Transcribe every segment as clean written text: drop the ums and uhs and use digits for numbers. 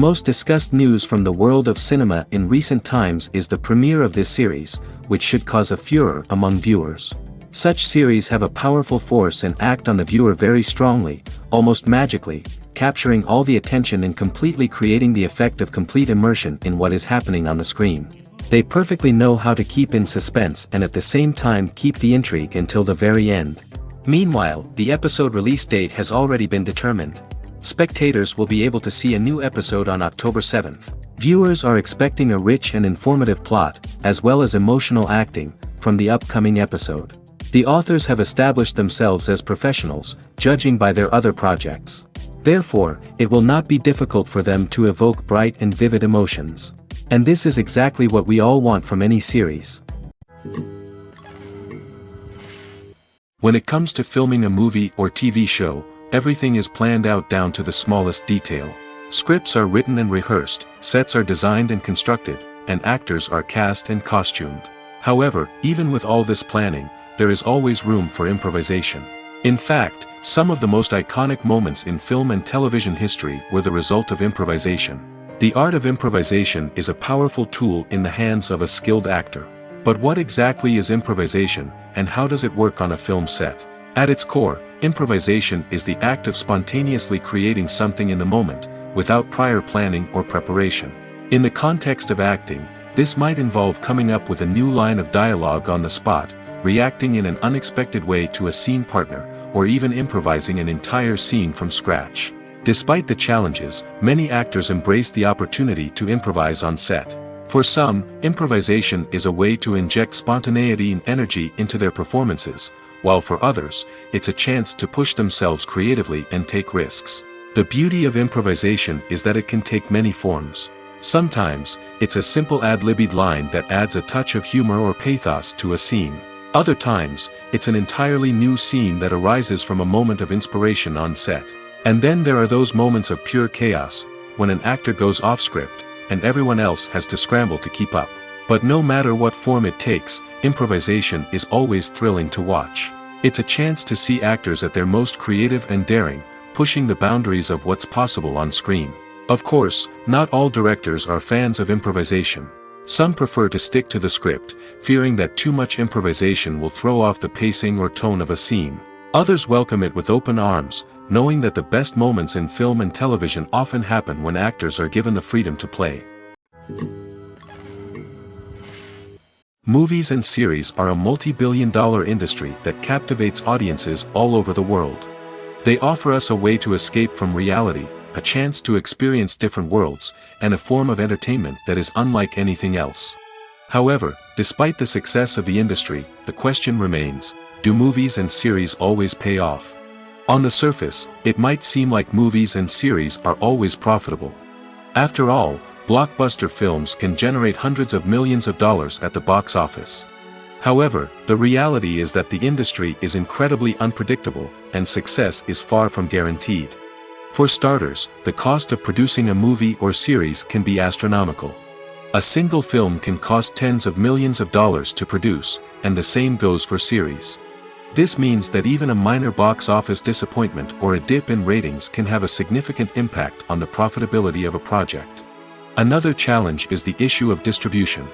most discussed news from the world of cinema in recent times is the premiere of this series, which should cause a furor among viewers. Such series have a powerful force and act on the viewer very strongly, almost magically, capturing all the attention and completely creating the effect of complete immersion in what is happening on the screen. They perfectly know how to keep in suspense and at the same time keep the intrigue until the very end. Meanwhile, the episode release date has already been determined. Spectators will be able to see a new episode on October 7th. Viewers are expecting a rich and informative plot, as well as emotional acting, from the upcoming episode. The authors have established themselves as professionals, judging by their other projects. Therefore, it will not be difficult for them to evoke bright and vivid emotions. And this is exactly what we all want from any series. When it comes to filming a movie or TV show, everything is planned out down to the smallest detail. Scripts are written and rehearsed, sets are designed and constructed, and actors are cast and costumed. However, even with all this planning, there is always room for improvisation. In fact, some of the most iconic moments in film and television history were the result of improvisation. The art of improvisation is a powerful tool in the hands of a skilled actor. But what exactly is improvisation, and how does it work on a film set? At its core, improvisation is the act of spontaneously creating something in the moment, without prior planning or preparation. In the context of acting, this might involve coming up with a new line of dialogue on the spot, reacting in an unexpected way to a scene partner, or even improvising an entire scene from scratch. Despite the challenges, many actors embrace the opportunity to improvise on set. For some, improvisation is a way to inject spontaneity and energy into their performances, while for others, it's a chance to push themselves creatively and take risks. The beauty of improvisation is that it can take many forms. Sometimes, it's a simple ad-libbed line that adds a touch of humor or pathos to a scene. Other times, it's an entirely new scene that arises from a moment of inspiration on set. And then there are those moments of pure chaos, when an actor goes off script, and everyone else has to scramble to keep up. But no matter what form it takes, improvisation is always thrilling to watch. It's a chance to see actors at their most creative and daring, pushing the boundaries of what's possible on screen. Of course, not all directors are fans of improvisation. Some prefer to stick to the script, fearing that too much improvisation will throw off the pacing or tone of a scene. Others welcome it with open arms, knowing that the best moments in film and television often happen when actors are given the freedom to play. Movies and series are a multi-billion-dollar industry that captivates audiences all over the world. They offer us a way to escape from reality, a chance to experience different worlds, and a form of entertainment that is unlike anything else. However, despite the success of the industry, the question remains, do movies and series always pay off? On the surface, it might seem like movies and series are always profitable. After all, blockbuster films can generate hundreds of millions of dollars at the box office. However, the reality is that the industry is incredibly unpredictable, and success is far from guaranteed. For starters, the cost of producing a movie or series can be astronomical. A single film can cost tens of millions of dollars to produce, and the same goes for series. This means that even a minor box office disappointment or a dip in ratings can have a significant impact on the profitability of a project. Another challenge is the issue of distribution.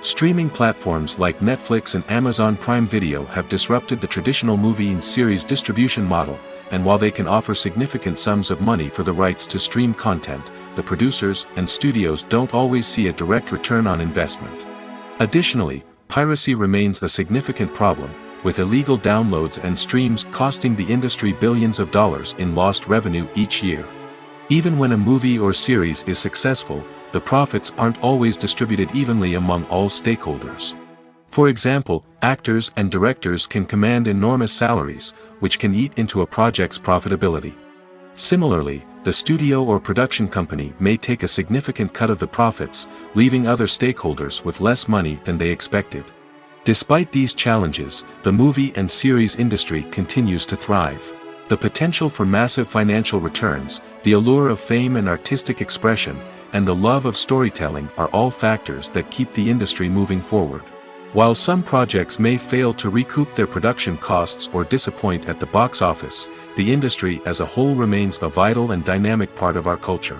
Streaming platforms like Netflix and Amazon Prime Video have disrupted the traditional movie and series distribution model, and while they can offer significant sums of money for the rights to stream content, the producers and studios don't always see a direct return on investment. Additionally, piracy remains a significant problem, with illegal downloads and streams costing the industry billions of dollars in lost revenue each year. Even when a movie or series is successful, the profits aren't always distributed evenly among all stakeholders. For example, actors and directors can command enormous salaries, which can eat into a project's profitability. Similarly, the studio or production company may take a significant cut of the profits, leaving other stakeholders with less money than they expected. Despite these challenges, the movie and series industry continues to thrive. The potential for massive financial returns, the allure of fame and artistic expression, and the love of storytelling are all factors that keep the industry moving forward. While some projects may fail to recoup their production costs or disappoint at the box office, the industry as a whole remains a vital and dynamic part of our culture.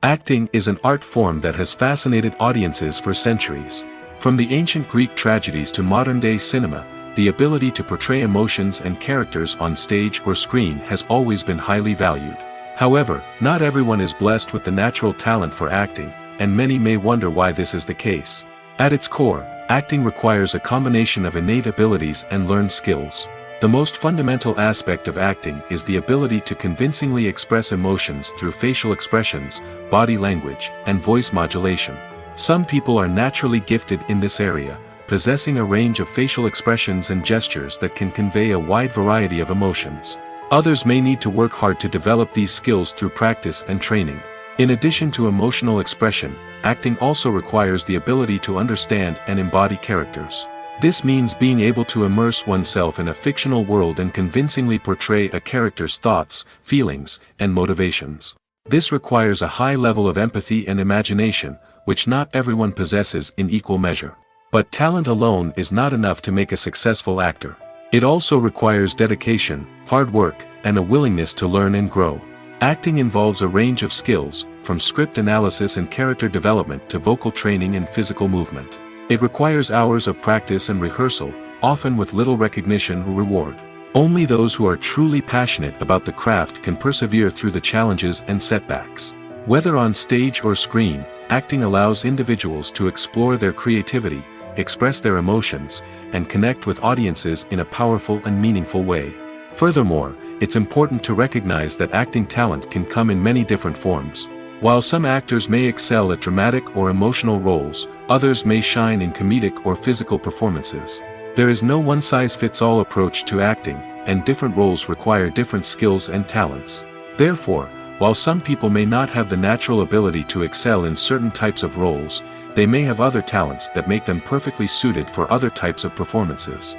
Acting is an art form that has fascinated audiences for centuries. From the ancient Greek tragedies to modern-day cinema, the ability to portray emotions and characters on stage or screen has always been highly valued. However, not everyone is blessed with the natural talent for acting, and many may wonder why this is the case. At its core, acting requires a combination of innate abilities and learned skills. The most fundamental aspect of acting is the ability to convincingly express emotions through facial expressions, body language, and voice modulation. Some people are naturally gifted in this area, possessing a range of facial expressions and gestures that can convey a wide variety of emotions. Others may need to work hard to develop these skills through practice and training. In addition to emotional expression, acting also requires the ability to understand and embody characters. This means being able to immerse oneself in a fictional world and convincingly portray a character's thoughts, feelings, and motivations. This requires a high level of empathy and imagination, which not everyone possesses in equal measure. But talent alone is not enough to make a successful actor. It also requires dedication, hard work, and a willingness to learn and grow. Acting involves a range of skills, from script analysis and character development to vocal training and physical movement. It requires hours of practice and rehearsal, often with little recognition or reward. Only those who are truly passionate about the craft can persevere through the challenges and setbacks. Whether on stage or screen, acting allows individuals to explore their creativity, express their emotions, and connect with audiences in a powerful and meaningful way. Furthermore, it's important to recognize that acting talent can come in many different forms. While some actors may excel at dramatic or emotional roles, others may shine in comedic or physical performances. There is no one-size-fits-all approach to acting, and different roles require different skills and talents. Therefore, while some people may not have the natural ability to excel in certain types of roles, they may have other talents that make them perfectly suited for other types of performances.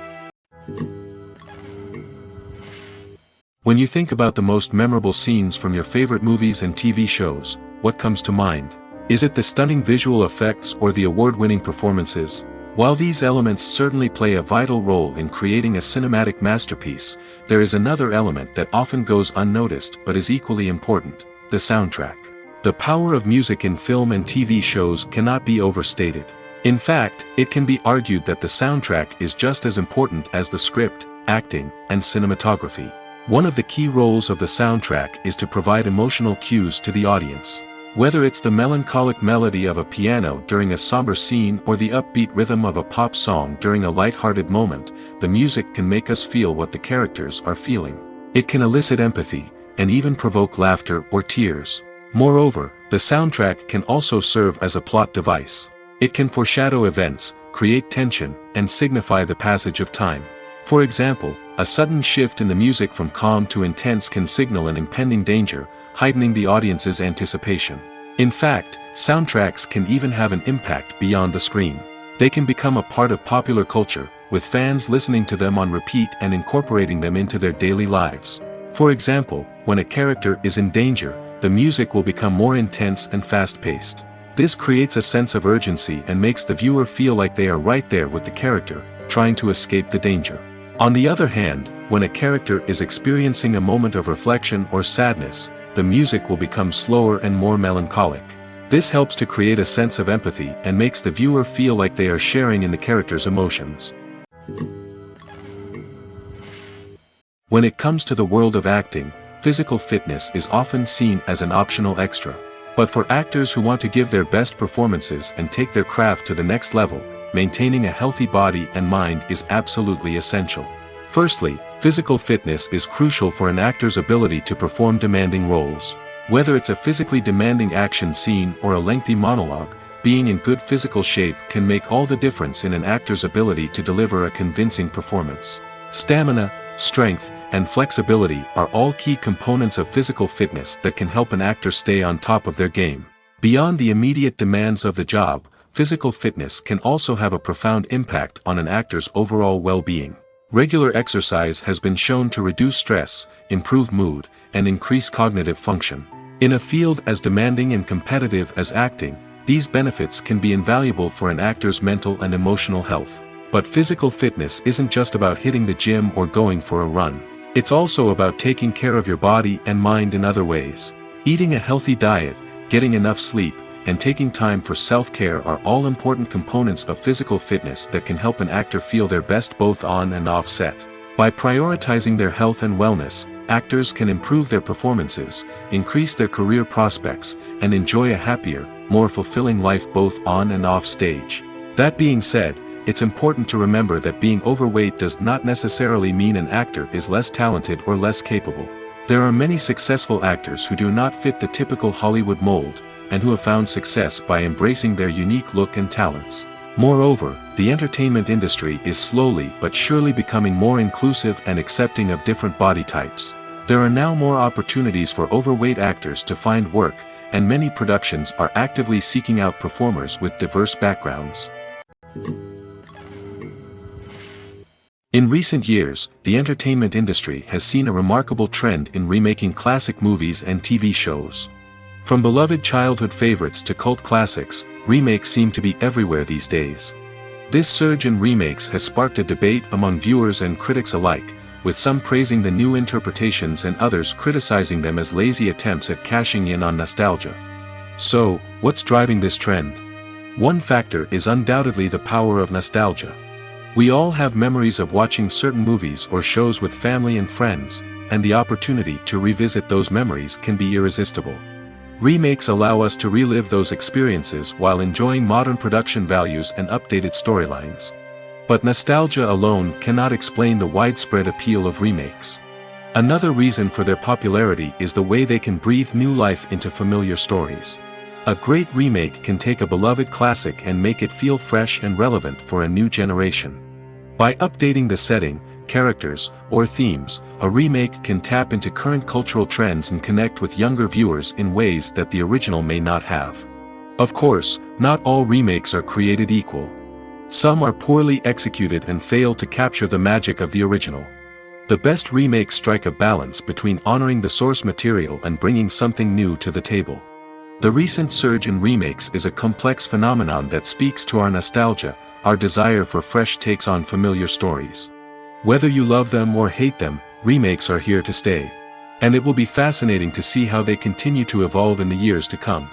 When you think about the most memorable scenes from your favorite movies and TV shows, what comes to mind? Is it the stunning visual effects or the award-winning performances? While these elements certainly play a vital role in creating a cinematic masterpiece, there is another element that often goes unnoticed but is equally important: the soundtrack. The power of music in film and TV shows cannot be overstated. In fact, it can be argued that the soundtrack is just as important as the script, acting, and cinematography. One of the key roles of the soundtrack is to provide emotional cues to the audience. Whether it's the melancholic melody of a piano during a somber scene or the upbeat rhythm of a pop song during a light-hearted moment, the music can make us feel what the characters are feeling. It can elicit empathy, and even provoke laughter or tears. Moreover, the soundtrack can also serve as a plot device. It can foreshadow events, create tension, and signify the passage of time. For example, a sudden shift in the music from calm to intense can signal an impending danger, heightening the audience's anticipation. In fact, soundtracks can even have an impact beyond the screen. They can become a part of popular culture, with fans listening to them on repeat and incorporating them into their daily lives. For example, when a character is in danger, the music will become more intense and fast-paced. This creates a sense of urgency and makes the viewer feel like they are right there with the character, trying to escape the danger. On the other hand, when a character is experiencing a moment of reflection or sadness, the music will become slower and more melancholic. This helps to create a sense of empathy and makes the viewer feel like they are sharing in the character's emotions. When it comes to the world of acting, physical fitness is often seen as an optional extra. But for actors who want to give their best performances and take their craft to the next level, maintaining a healthy body and mind is absolutely essential. Firstly, physical fitness is crucial for an actor's ability to perform demanding roles. Whether it's a physically demanding action scene or a lengthy monologue, being in good physical shape can make all the difference in an actor's ability to deliver a convincing performance. Stamina, strength, and flexibility are all key components of physical fitness that can help an actor stay on top of their game. Beyond the immediate demands of the job, physical fitness can also have a profound impact on an actor's overall well-being. Regular exercise has been shown to reduce stress, improve mood, and increase cognitive function. In a field as demanding and competitive as acting, these benefits can be invaluable for an actor's mental and emotional health. But physical fitness isn't just about hitting the gym or going for a run. It's also about taking care of your body and mind in other ways. Eating a healthy diet, getting enough sleep, and taking time for self-care are all important components of physical fitness that can help an actor feel their best both on and off set. By prioritizing their health and wellness, actors can improve their performances, increase their career prospects, and enjoy a happier, more fulfilling life both on and off stage. That being said, it's important to remember that being overweight does not necessarily mean an actor is less talented or less capable. There are many successful actors who do not fit the typical Hollywood mold, and who have found success by embracing their unique look and talents. Moreover, the entertainment industry is slowly but surely becoming more inclusive and accepting of different body types. There are now more opportunities for overweight actors to find work, and many productions are actively seeking out performers with diverse backgrounds. In recent years, the entertainment industry has seen a remarkable trend in remaking classic movies and TV shows. From beloved childhood favorites to cult classics, remakes seem to be everywhere these days. This surge in remakes has sparked a debate among viewers and critics alike, with some praising the new interpretations and others criticizing them as lazy attempts at cashing in on nostalgia. So, what's driving this trend? One factor is undoubtedly the power of nostalgia. We all have memories of watching certain movies or shows with family and friends, and the opportunity to revisit those memories can be irresistible. Remakes allow us to relive those experiences while enjoying modern production values and updated storylines. But nostalgia alone cannot explain the widespread appeal of remakes. Another reason for their popularity is the way they can breathe new life into familiar stories. A great remake can take a beloved classic and make it feel fresh and relevant for a new generation. By updating the setting, characters, or themes, a remake can tap into current cultural trends and connect with younger viewers in ways that the original may not have. Of course, not all remakes are created equal. Some are poorly executed and fail to capture the magic of the original. The best remakes strike a balance between honoring the source material and bringing something new to the table. The recent surge in remakes is a complex phenomenon that speaks to our nostalgia, our desire for fresh takes on familiar stories. Whether you love them or hate them, remakes are here to stay. And it will be fascinating to see how they continue to evolve in the years to come.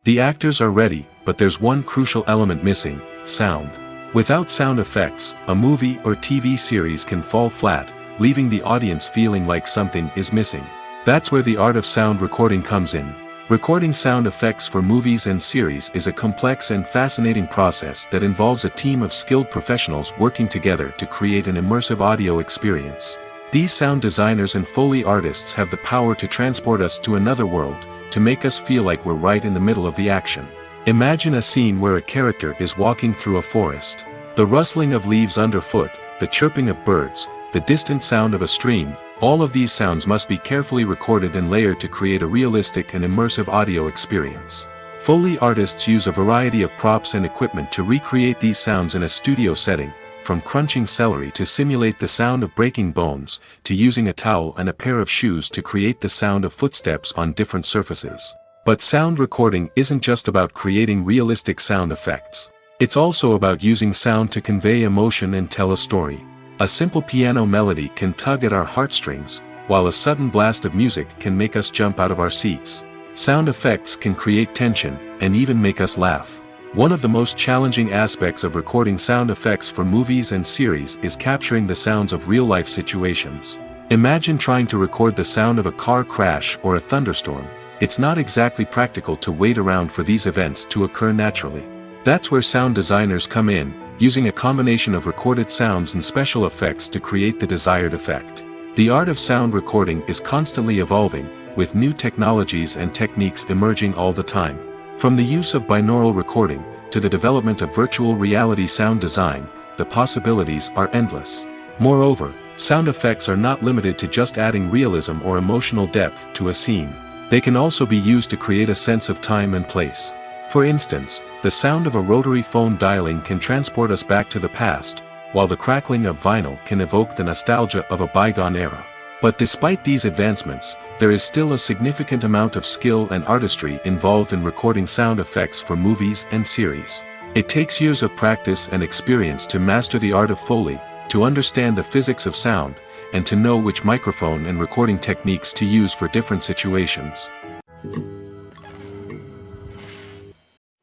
The actors are ready, but there's one crucial element missing: sound. Without sound effects, a movie or TV series can fall flat, leaving the audience feeling like something is missing. That's where the art of sound recording comes in. Recording sound effects for movies and series is a complex and fascinating process that involves a team of skilled professionals working together to create an immersive audio experience. These sound designers and Foley artists have the power to transport us to another world, to make us feel like we're right in the middle of the action. Imagine a scene where a character is walking through a forest. The rustling of leaves underfoot, the chirping of birds, the distant sound of a stream, all of these sounds must be carefully recorded and layered to create a realistic and immersive audio experience. Foley artists use a variety of props and equipment to recreate these sounds in a studio setting, from crunching celery to simulate the sound of breaking bones, to using a towel and a pair of shoes to create the sound of footsteps on different surfaces. But sound recording isn't just about creating realistic sound effects. It's also about using sound to convey emotion and tell a story. A simple piano melody can tug at our heartstrings, while a sudden blast of music can make us jump out of our seats. Sound effects can create tension, and even make us laugh. One of the most challenging aspects of recording sound effects for movies and series is capturing the sounds of real-life situations. Imagine trying to record the sound of a car crash or a thunderstorm. It's not exactly practical to wait around for these events to occur naturally. That's where sound designers come in, using a combination of recorded sounds and special effects to create the desired effect. The art of sound recording is constantly evolving, with new technologies and techniques emerging all the time. From the use of binaural recording, to the development of virtual reality sound design, the possibilities are endless. Moreover, sound effects are not limited to just adding realism or emotional depth to a scene. They can also be used to create a sense of time and place. For instance, the sound of a rotary phone dialing can transport us back to the past, while the crackling of vinyl can evoke the nostalgia of a bygone era. But despite these advancements, there is still a significant amount of skill and artistry involved in recording sound effects for movies and series. It takes years of practice and experience to master the art of Foley, to understand the physics of sound, and to know which microphone and recording techniques to use for different situations.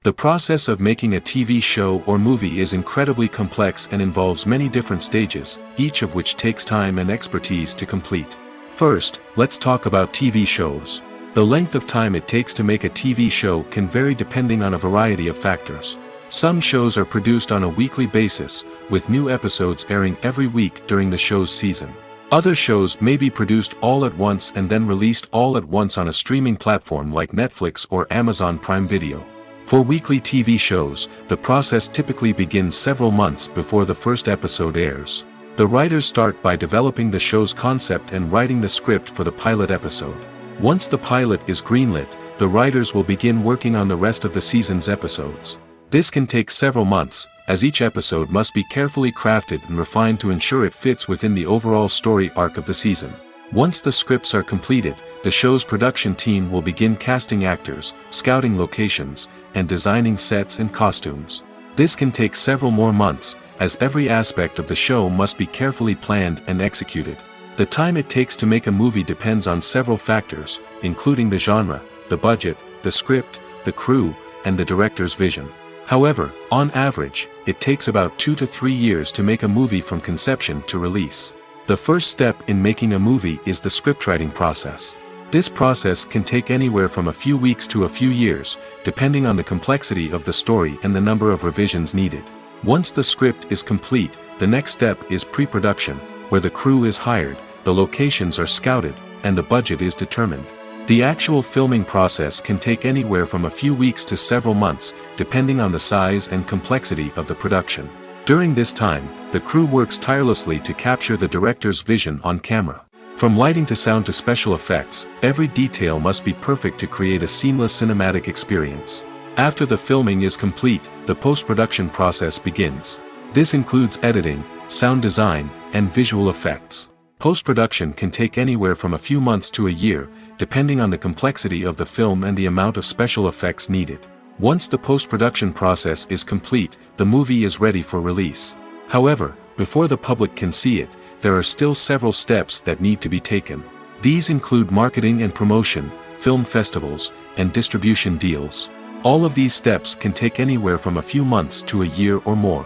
The process of making a TV show or movie is incredibly complex and involves many different stages, each of which takes time and expertise to complete. First, let's talk about TV shows. The length of time it takes to make a TV show can vary depending on a variety of factors. Some shows are produced on a weekly basis, with new episodes airing every week during the show's season. Other shows may be produced all at once and then released all at once on a streaming platform like Netflix or Amazon Prime Video. For weekly TV shows, the process typically begins several months before the first episode airs. The writers start by developing the show's concept and writing the script for the pilot episode. Once the pilot is greenlit, the writers will begin working on the rest of the season's episodes. This can take several months, as each episode must be carefully crafted and refined to ensure it fits within the overall story arc of the season. Once the scripts are completed, the show's production team will begin casting actors, scouting locations, and designing sets and costumes. This can take several more months, as every aspect of the show must be carefully planned and executed. The time it takes to make a movie depends on several factors, including the genre, the budget, the script, the crew, and the director's vision. However, on average, it takes about 2 to 3 years to make a movie from conception to release. The first step in making a movie is the scriptwriting process. This process can take anywhere from a few weeks to a few years, depending on the complexity of the story and the number of revisions needed. Once the script is complete, the next step is pre-production, where the crew is hired, the locations are scouted, and the budget is determined. The actual filming process can take anywhere from a few weeks to several months, depending on the size and complexity of the production. During this time, the crew works tirelessly to capture the director's vision on camera. From lighting to sound to special effects, every detail must be perfect to create a seamless cinematic experience. After the filming is complete, the post-production process begins. This includes editing, sound design, and visual effects. Post-production can take anywhere from a few months to a year, depending on the complexity of the film and the amount of special effects needed. Once the post-production process is complete, the movie is ready for release. However, before the public can see it, there are still several steps that need to be taken. These include marketing and promotion, film festivals, and distribution deals. All of these steps can take anywhere from a few months to a year or more.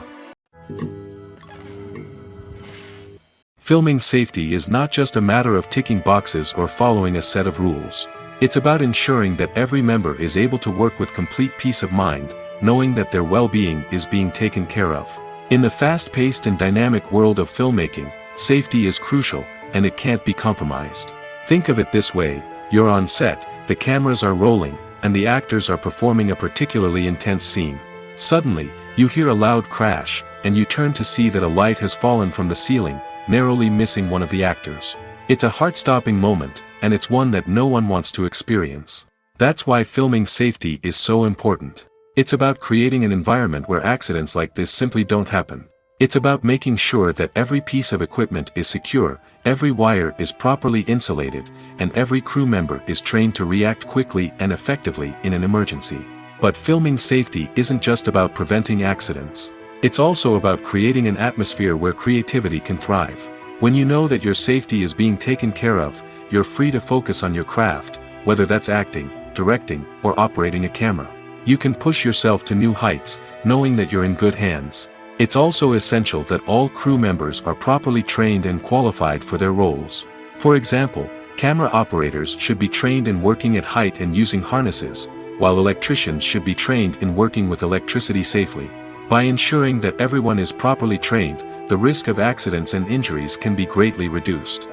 Filming safety is not just a matter of ticking boxes or following a set of rules. It's about ensuring that every member is able to work with complete peace of mind, knowing that their well-being is being taken care of. In the fast-paced and dynamic world of filmmaking, safety is crucial, and it can't be compromised. Think of it this way: you're on set, the cameras are rolling, and the actors are performing a particularly intense scene. Suddenly, you hear a loud crash, and you turn to see that a light has fallen from the ceiling, narrowly missing one of the actors. It's a heart-stopping moment, and it's one that no one wants to experience. That's why filming safety is so important. It's about creating an environment where accidents like this simply don't happen. It's about making sure that every piece of equipment is secure, every wire is properly insulated, and every crew member is trained to react quickly and effectively in an emergency. But filming safety isn't just about preventing accidents. It's also about creating an atmosphere where creativity can thrive. When you know that your safety is being taken care of, you're free to focus on your craft, whether that's acting, directing, or operating a camera. You can push yourself to new heights, knowing that you're in good hands. It's also essential that all crew members are properly trained and qualified for their roles. For example, camera operators should be trained in working at height and using harnesses, while electricians should be trained in working with electricity safely. By ensuring that everyone is properly trained, the risk of accidents and injuries can be greatly reduced.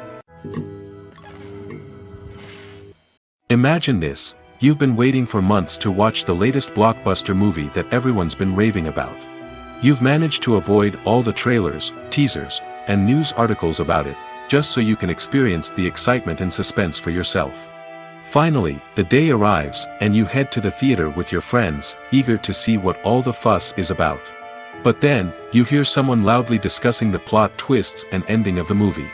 Imagine this: you've been waiting for months to watch the latest blockbuster movie that everyone's been raving about. You've managed to avoid all the trailers, teasers, and news articles about it, just so you can experience the excitement and suspense for yourself. Finally, the day arrives, and you head to the theater with your friends, eager to see what all the fuss is about. But then, you hear someone loudly discussing the plot twists and ending of the movie.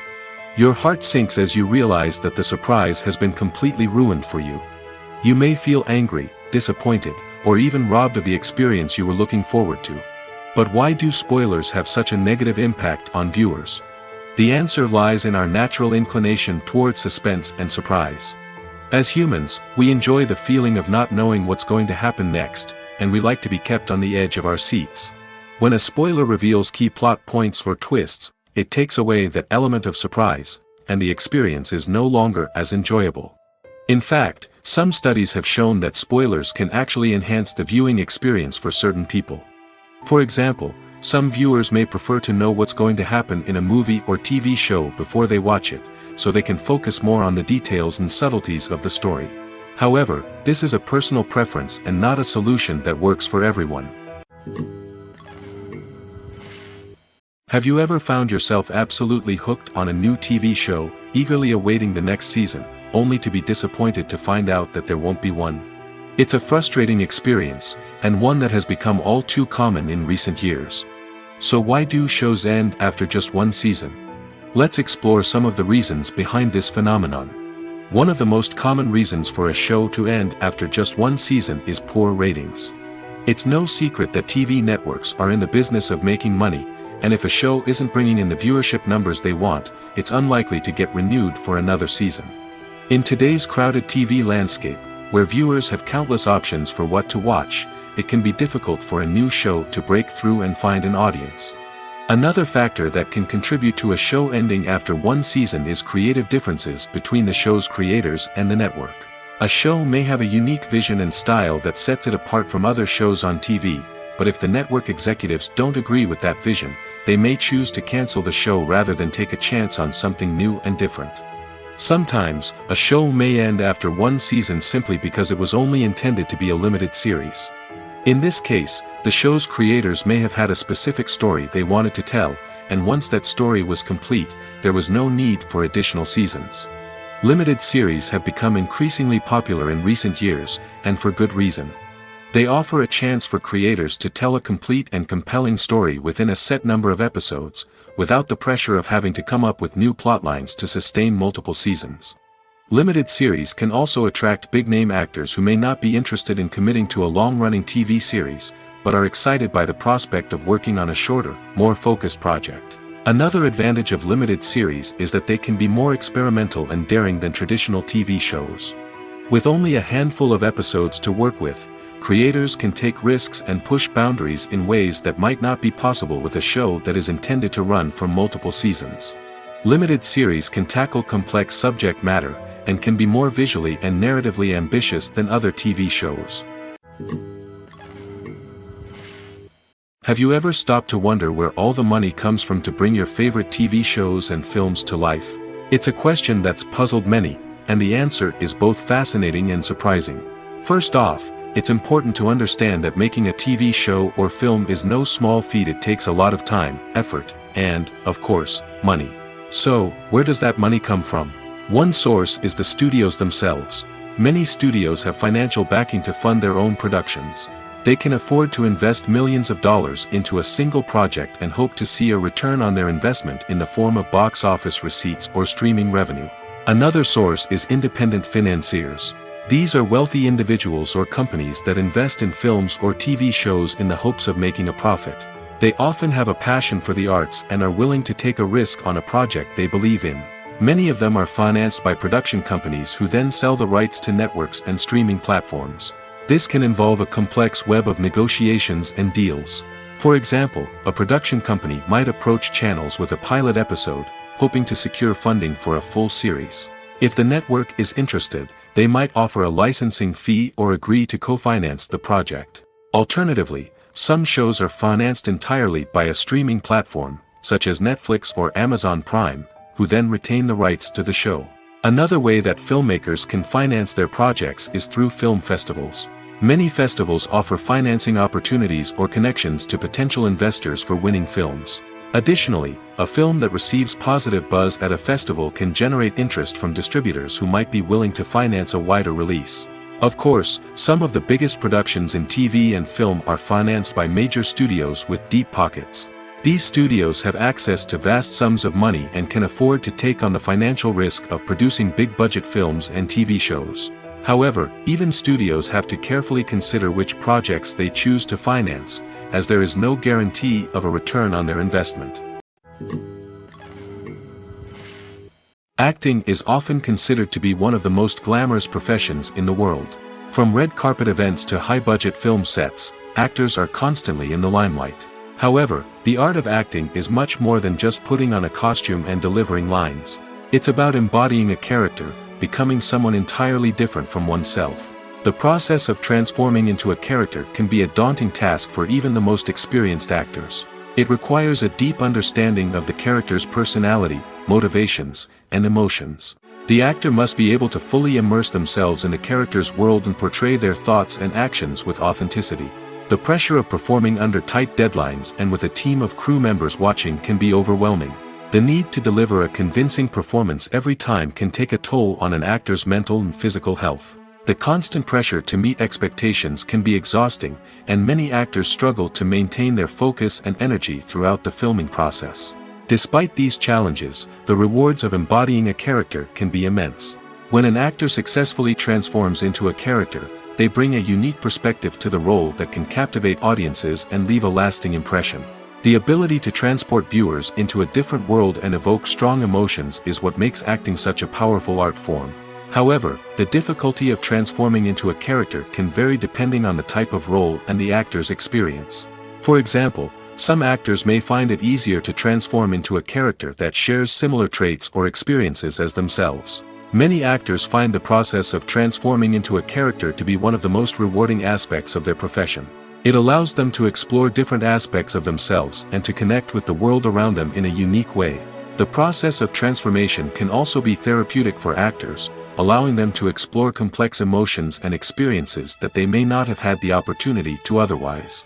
Your heart sinks as you realize that the surprise has been completely ruined for you. You may feel angry, disappointed, or even robbed of the experience you were looking forward to. But why do spoilers have such a negative impact on viewers? The answer lies in our natural inclination toward suspense and surprise. As humans, we enjoy the feeling of not knowing what's going to happen next, and we like to be kept on the edge of our seats. When a spoiler reveals key plot points or twists, it takes away that element of surprise, and the experience is no longer as enjoyable. In fact, some studies have shown that spoilers can actually enhance the viewing experience for certain people. For example, some viewers may prefer to know what's going to happen in a movie or TV show before they watch it, so they can focus more on the details and subtleties of the story. However, this is a personal preference and not a solution that works for everyone. Have you ever found yourself absolutely hooked on a new TV show, eagerly awaiting the next season, only to be disappointed to find out that there won't be one? It's a frustrating experience, and one that has become all too common in recent years. So why do shows end after just one season? Let's explore some of the reasons behind this phenomenon. One of the most common reasons for a show to end after just one season is poor ratings. It's no secret that TV networks are in the business of making money, and if a show isn't bringing in the viewership numbers they want, it's unlikely to get renewed for another season. In today's crowded TV landscape, where viewers have countless options for what to watch, it can be difficult for a new show to break through and find an audience. Another factor that can contribute to a show ending after one season is creative differences between the show's creators and the network. A show may have a unique vision and style that sets it apart from other shows on TV, but if the network executives don't agree with that vision, they may choose to cancel the show rather than take a chance on something new and different. Sometimes, a show may end after one season simply because it was only intended to be a limited series. In this case, the show's creators may have had a specific story they wanted to tell, and once that story was complete, there was no need for additional seasons. Limited series have become increasingly popular in recent years, and for good reason. They offer a chance for creators to tell a complete and compelling story within a set number of episodes, without the pressure of having to come up with new plotlines to sustain multiple seasons. Limited series can also attract big-name actors who may not be interested in committing to a long-running TV series, but are excited by the prospect of working on a shorter, more focused project. Another advantage of limited series is that they can be more experimental and daring than traditional TV shows. With only a handful of episodes to work with, creators can take risks and push boundaries in ways that might not be possible with a show that is intended to run for multiple seasons. Limited series can tackle complex subject matter, and can be more visually and narratively ambitious than other TV shows. Have you ever stopped to wonder where all the money comes from to bring your favorite TV shows and films to life? It's a question that's puzzled many, and the answer is both fascinating and surprising. First off, it's important to understand that making a TV show or film is no small feat. It takes a lot of time, effort, and, of course, money. So, where does that money come from? One source is the studios themselves. Many studios have financial backing to fund their own productions. They can afford to invest millions of dollars into a single project and hope to see a return on their investment in the form of box office receipts or streaming revenue. Another source is independent financiers. These are wealthy individuals or companies that invest in films or TV shows in the hopes of making a profit. They often have a passion for the arts and are willing to take a risk on a project they believe in. Many of them are financed by production companies who then sell the rights to networks and streaming platforms. This can involve a complex web of negotiations and deals. For example, a production company might approach channels with a pilot episode, hoping to secure funding for a full series. If the network is interested, they might offer a licensing fee or agree to co-finance the project. Alternatively, some shows are financed entirely by a streaming platform, such as Netflix or Amazon Prime, who then retain the rights to the show. Another way that filmmakers can finance their projects is through film festivals. Many festivals offer financing opportunities or connections to potential investors for winning films. Additionally, a film that receives positive buzz at a festival can generate interest from distributors who might be willing to finance a wider release. Of course, some of the biggest productions in TV and film are financed by major studios with deep pockets. These studios have access to vast sums of money and can afford to take on the financial risk of producing big-budget films and TV shows. However, even studios have to carefully consider which projects they choose to finance, as there is no guarantee of a return on their investment. Acting is often considered to be one of the most glamorous professions in the world. From red carpet events to high-budget film sets, actors are constantly in the limelight. However, the art of acting is much more than just putting on a costume and delivering lines. It's about embodying a character, becoming someone entirely different from oneself. The process of transforming into a character can be a daunting task for even the most experienced actors. It requires a deep understanding of the character's personality, motivations, and emotions. The actor must be able to fully immerse themselves in the character's world and portray their thoughts and actions with authenticity. The pressure of performing under tight deadlines and with a team of crew members watching can be overwhelming. The need to deliver a convincing performance every time can take a toll on an actor's mental and physical health. The constant pressure to meet expectations can be exhausting, and many actors struggle to maintain their focus and energy throughout the filming process. Despite these challenges, the rewards of embodying a character can be immense. When an actor successfully transforms into a character, they bring a unique perspective to the role that can captivate audiences and leave a lasting impression. The ability to transport viewers into a different world and evoke strong emotions is what makes acting such a powerful art form. However, the difficulty of transforming into a character can vary depending on the type of role and the actor's experience. For example, some actors may find it easier to transform into a character that shares similar traits or experiences as themselves. Many actors find the process of transforming into a character to be one of the most rewarding aspects of their profession. It allows them to explore different aspects of themselves and to connect with the world around them in a unique way. The process of transformation can also be therapeutic for actors, allowing them to explore complex emotions and experiences that they may not have had the opportunity to otherwise.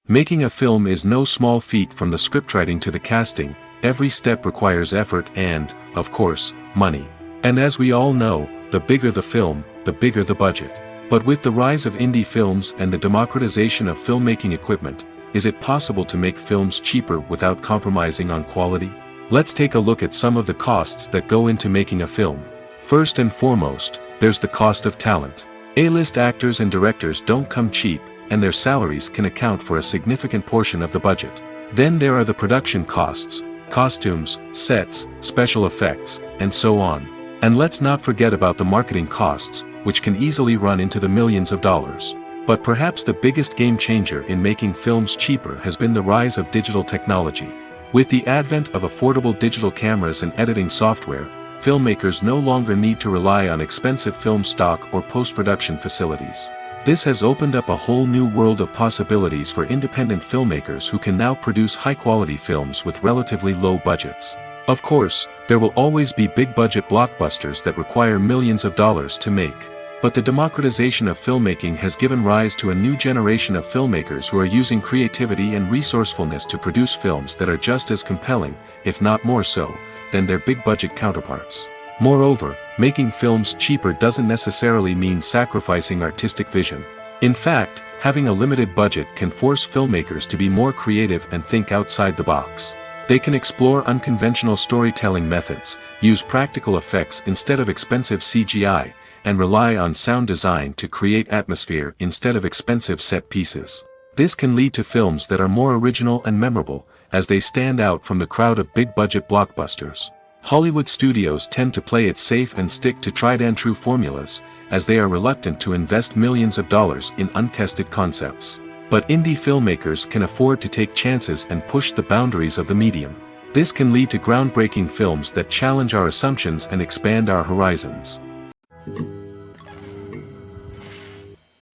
Making a film is no small feat. From the scriptwriting to the casting, every step requires effort and, of course, money. And as we all know, the bigger the film, the bigger the budget. But with the rise of indie films and the democratization of filmmaking equipment, is it possible to make films cheaper without compromising on quality? Let's take a look at some of the costs that go into making a film. First and foremost, there's the cost of talent. A-list actors and directors don't come cheap, and their salaries can account for a significant portion of the budget. Then there are the production costs, costumes, sets, special effects, and so on. And let's not forget about the marketing costs, which can easily run into the millions of dollars. But perhaps the biggest game changer in making films cheaper has been the rise of digital technology. With the advent of affordable digital cameras and editing software, filmmakers no longer need to rely on expensive film stock or post-production facilities. This has opened up a whole new world of possibilities for independent filmmakers who can now produce high-quality films with relatively low budgets. Of course, there will always be big-budget blockbusters that require millions of dollars to make. But the democratization of filmmaking has given rise to a new generation of filmmakers who are using creativity and resourcefulness to produce films that are just as compelling, if not more so, than their big-budget counterparts. Moreover, making films cheaper doesn't necessarily mean sacrificing artistic vision. In fact, having a limited budget can force filmmakers to be more creative and think outside the box. They can explore unconventional storytelling methods, use practical effects instead of expensive CGI, and rely on sound design to create atmosphere instead of expensive set pieces. This can lead to films that are more original and memorable, as they stand out from the crowd of big-budget blockbusters. Hollywood studios tend to play it safe and stick to tried-and-true formulas, as they are reluctant to invest millions of dollars in untested concepts. But indie filmmakers can afford to take chances and push the boundaries of the medium. This can lead to groundbreaking films that challenge our assumptions and expand our horizons.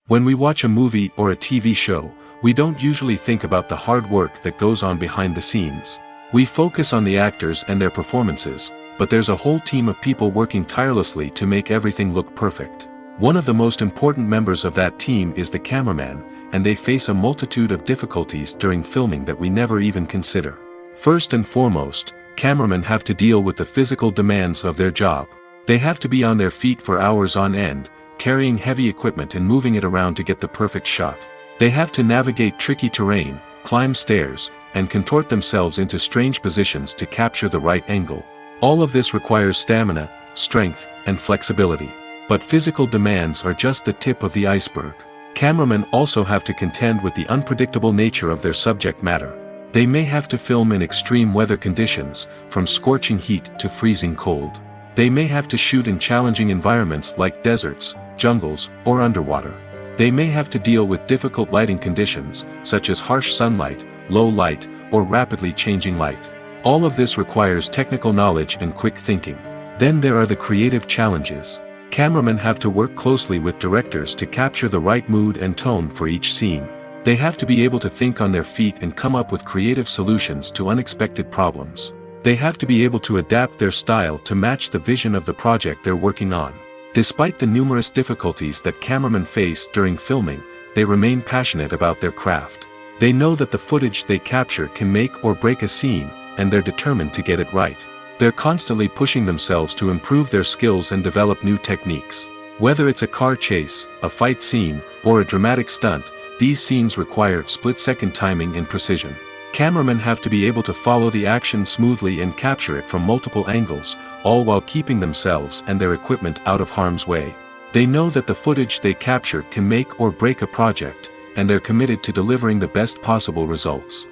When we watch a movie or a TV show, we don't usually think about the hard work that goes on behind the scenes. We focus on the actors and their performances, but there's a whole team of people working tirelessly to make everything look perfect. One of the most important members of that team is the cameraman, and they face a multitude of difficulties during filming that we never even consider. First and foremost, cameramen have to deal with the physical demands of their job. They have to be on their feet for hours on end, carrying heavy equipment and moving it around to get the perfect shot. They have to navigate tricky terrain, climb stairs, and contort themselves into strange positions to capture the right angle. All of this requires stamina, strength, and flexibility. But physical demands are just the tip of the iceberg. Cameramen also have to contend with the unpredictable nature of their subject matter. They may have to film in extreme weather conditions, from scorching heat to freezing cold. They may have to shoot in challenging environments like deserts, jungles, or underwater. They may have to deal with difficult lighting conditions, such as harsh sunlight, low light, or rapidly changing light. All of this requires technical knowledge and quick thinking. Then there are the creative challenges. Cameramen have to work closely with directors to capture the right mood and tone for each scene. They have to be able to think on their feet and come up with creative solutions to unexpected problems. They have to be able to adapt their style to match the vision of the project they're working on. Despite the numerous difficulties that cameramen face during filming, they remain passionate about their craft. They know that the footage they capture can make or break a scene, and they're determined to get it right. They're constantly pushing themselves to improve their skills and develop new techniques. Whether it's a car chase, a fight scene, or a dramatic stunt, these scenes require split-second timing and precision. Cameramen have to be able to follow the action smoothly and capture it from multiple angles, all while keeping themselves and their equipment out of harm's way. They know that the footage they capture can make or break a project, and they're committed to delivering the best possible results.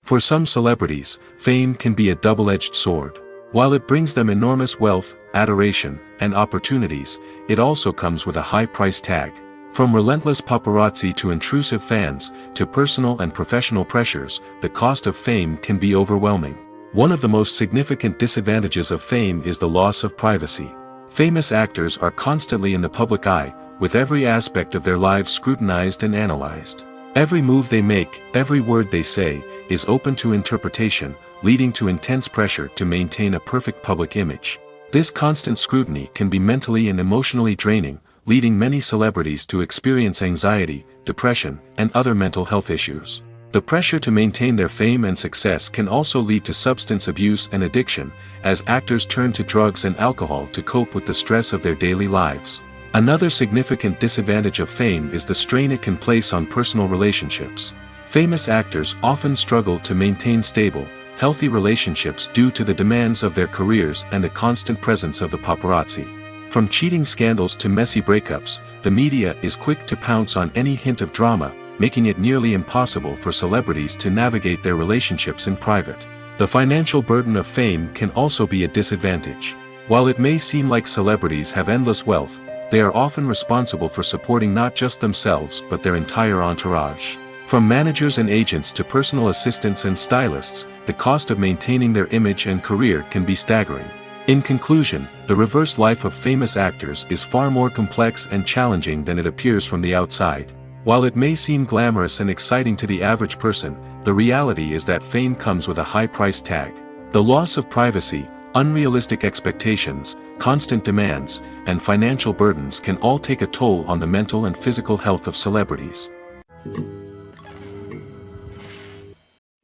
For some celebrities, fame can be a double-edged sword. While it brings them enormous wealth, adoration, and opportunities, it also comes with a high price tag. From relentless paparazzi to intrusive fans, to personal and professional pressures, the cost of fame can be overwhelming. One of the most significant disadvantages of fame is the loss of privacy. Famous actors are constantly in the public eye, with every aspect of their lives scrutinized and analyzed. Every move they make, every word they say, is open to interpretation, leading to intense pressure to maintain a perfect public image. This constant scrutiny can be mentally and emotionally draining, leading many celebrities to experience anxiety, depression, and other mental health issues. The pressure to maintain their fame and success can also lead to substance abuse and addiction, as actors turn to drugs and alcohol to cope with the stress of their daily lives. Another significant disadvantage of fame is the strain it can place on personal relationships. Famous actors often struggle to maintain stable, healthy relationships due to the demands of their careers and the constant presence of the paparazzi. From cheating scandals to messy breakups, the media is quick to pounce on any hint of drama, making it nearly impossible for celebrities to navigate their relationships in private. The financial burden of fame can also be a disadvantage. While it may seem like celebrities have endless wealth, they are often responsible for supporting not just themselves but their entire entourage. From managers and agents to personal assistants and stylists, the cost of maintaining their image and career can be staggering. In conclusion, the reverse life of famous actors is far more complex and challenging than it appears from the outside. While it may seem glamorous and exciting to the average person, the reality is that fame comes with a high price tag. The loss of privacy, unrealistic expectations, constant demands, and financial burdens can all take a toll on the mental and physical health of celebrities.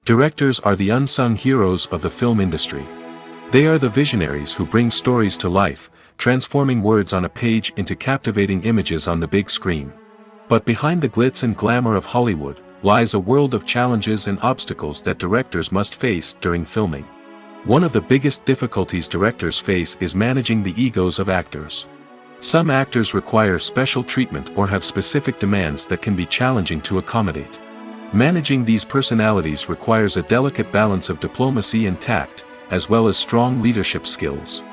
Directors are the unsung heroes of the film industry. They are the visionaries who bring stories to life, transforming words on a page into captivating images on the big screen. But behind the glitz and glamour of Hollywood, lies a world of challenges and obstacles that directors must face during filming. One of the biggest difficulties directors face is managing the egos of actors. Some actors require special treatment or have specific demands that can be challenging to accommodate. Managing these personalities requires a delicate balance of diplomacy and tact, as well as strong leadership skills.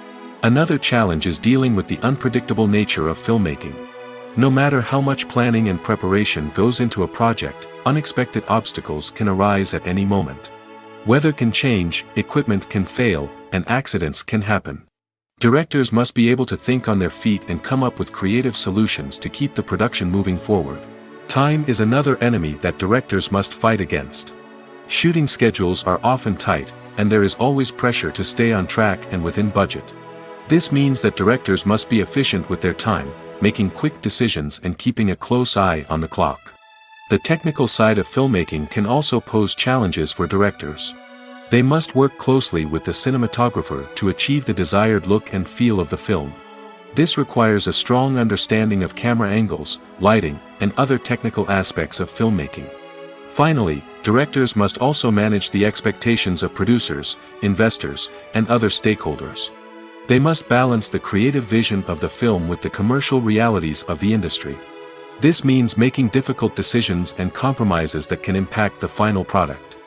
Another challenge is dealing with the unpredictable nature of filmmaking. No matter how much planning and preparation goes into a project, unexpected obstacles can arise at any moment. Weather can change, equipment can fail, and accidents can happen. Directors must be able to think on their feet and come up with creative solutions to keep the production moving forward. Time is another enemy that directors must fight against. Shooting schedules are often tight, and there is always pressure to stay on track and within budget. This means that directors must be efficient with their time, making quick decisions and keeping a close eye on the clock. The technical side of filmmaking can also pose challenges for directors. They must work closely with the cinematographer to achieve the desired look and feel of the film. This requires a strong understanding of camera angles, lighting, and other technical aspects of filmmaking. Finally, directors must also manage the expectations of producers, investors, and other stakeholders. They must balance the creative vision of the film with the commercial realities of the industry. This means making difficult decisions and compromises that can impact the final product.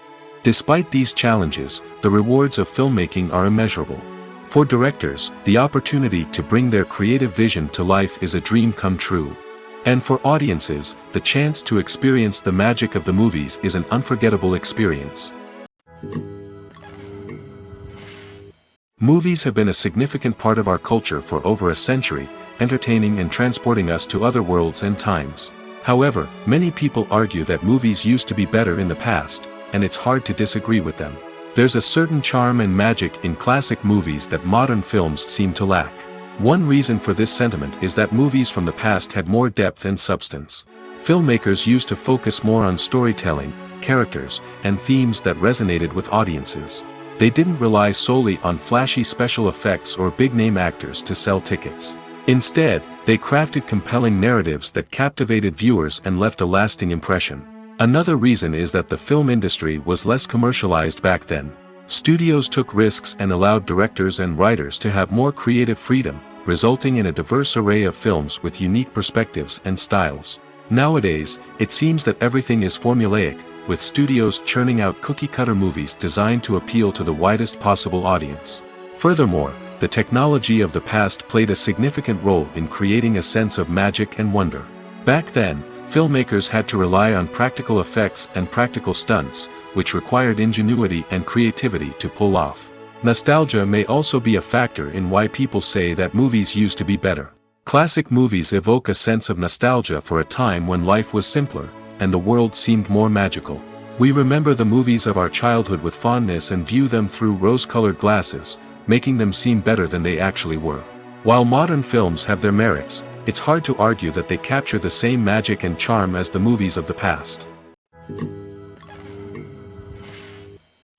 Despite these challenges, the rewards of filmmaking are immeasurable. For directors, the opportunity to bring their creative vision to life is a dream come true. And for audiences, the chance to experience the magic of the movies is an unforgettable experience. Movies have been a significant part of our culture for over a century, entertaining and transporting us to other worlds and times. However, many people argue that movies used to be better in the past, and it's hard to disagree with them. There's a certain charm and magic in classic movies that modern films seem to lack. One reason for this sentiment is that movies from the past had more depth and substance. Filmmakers used to focus more on storytelling, characters, and themes that resonated with audiences. They didn't rely solely on flashy special effects or big-name actors to sell tickets. Instead, they crafted compelling narratives that captivated viewers and left a lasting impression. Another reason is that the film industry was less commercialized back then. Studios took risks and allowed directors and writers to have more creative freedom, resulting in a diverse array of films with unique perspectives and styles. Nowadays, it seems that everything is formulaic, with studios churning out cookie-cutter movies designed to appeal to the widest possible audience. Furthermore, the technology of the past played a significant role in creating a sense of magic and wonder. Back then, filmmakers had to rely on practical effects and practical stunts, which required ingenuity and creativity to pull off. Nostalgia may also be a factor in why people say that movies used to be better. Classic movies evoke a sense of nostalgia for a time when life was simpler, and the world seemed more magical. We remember the movies of our childhood with fondness and view them through rose-colored glasses, making them seem better than they actually were. While modern films have their merits, it's hard to argue that they capture the same magic and charm as the movies of the past.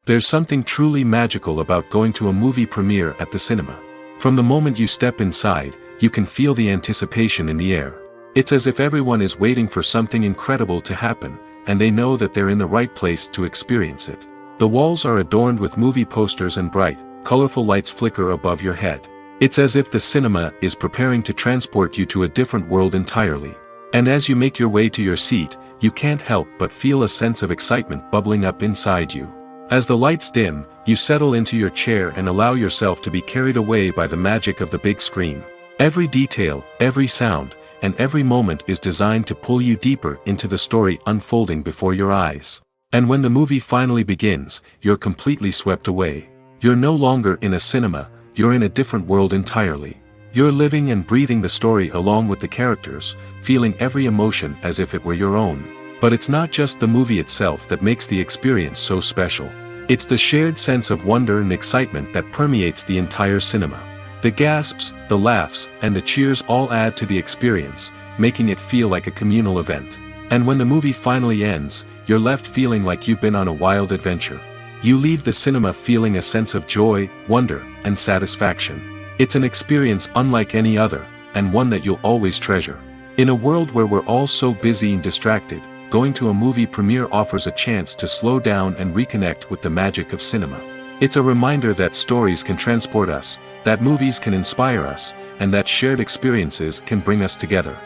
There's something truly magical about going to a movie premiere at the cinema. From the moment you step inside, you can feel the anticipation in the air. It's as if everyone is waiting for something incredible to happen, and they know that they're in the right place to experience it. The walls are adorned with movie posters and bright, colorful lights flicker above your head. It's as if the cinema is preparing to transport you to a different world entirely. And as you make your way to your seat, you can't help but feel a sense of excitement bubbling up inside you. As the lights dim, you settle into your chair and allow yourself to be carried away by the magic of the big screen. Every detail, every sound, and every moment is designed to pull you deeper into the story unfolding before your eyes. And when the movie finally begins, you're completely swept away. You're no longer in a cinema, you're in a different world entirely. You're living and breathing the story along with the characters, feeling every emotion as if it were your own. But it's not just the movie itself that makes the experience so special. It's the shared sense of wonder and excitement that permeates the entire cinema. The gasps, the laughs, and the cheers all add to the experience, making it feel like a communal event. And when the movie finally ends, you're left feeling like you've been on a wild adventure. You leave the cinema feeling a sense of joy, wonder, and satisfaction. It's an experience unlike any other, and one that you'll always treasure. In a world where we're all so busy and distracted, going to a movie premiere offers a chance to slow down and reconnect with the magic of cinema. It's a reminder that stories can transport us, that movies can inspire us, and that shared experiences can bring us together.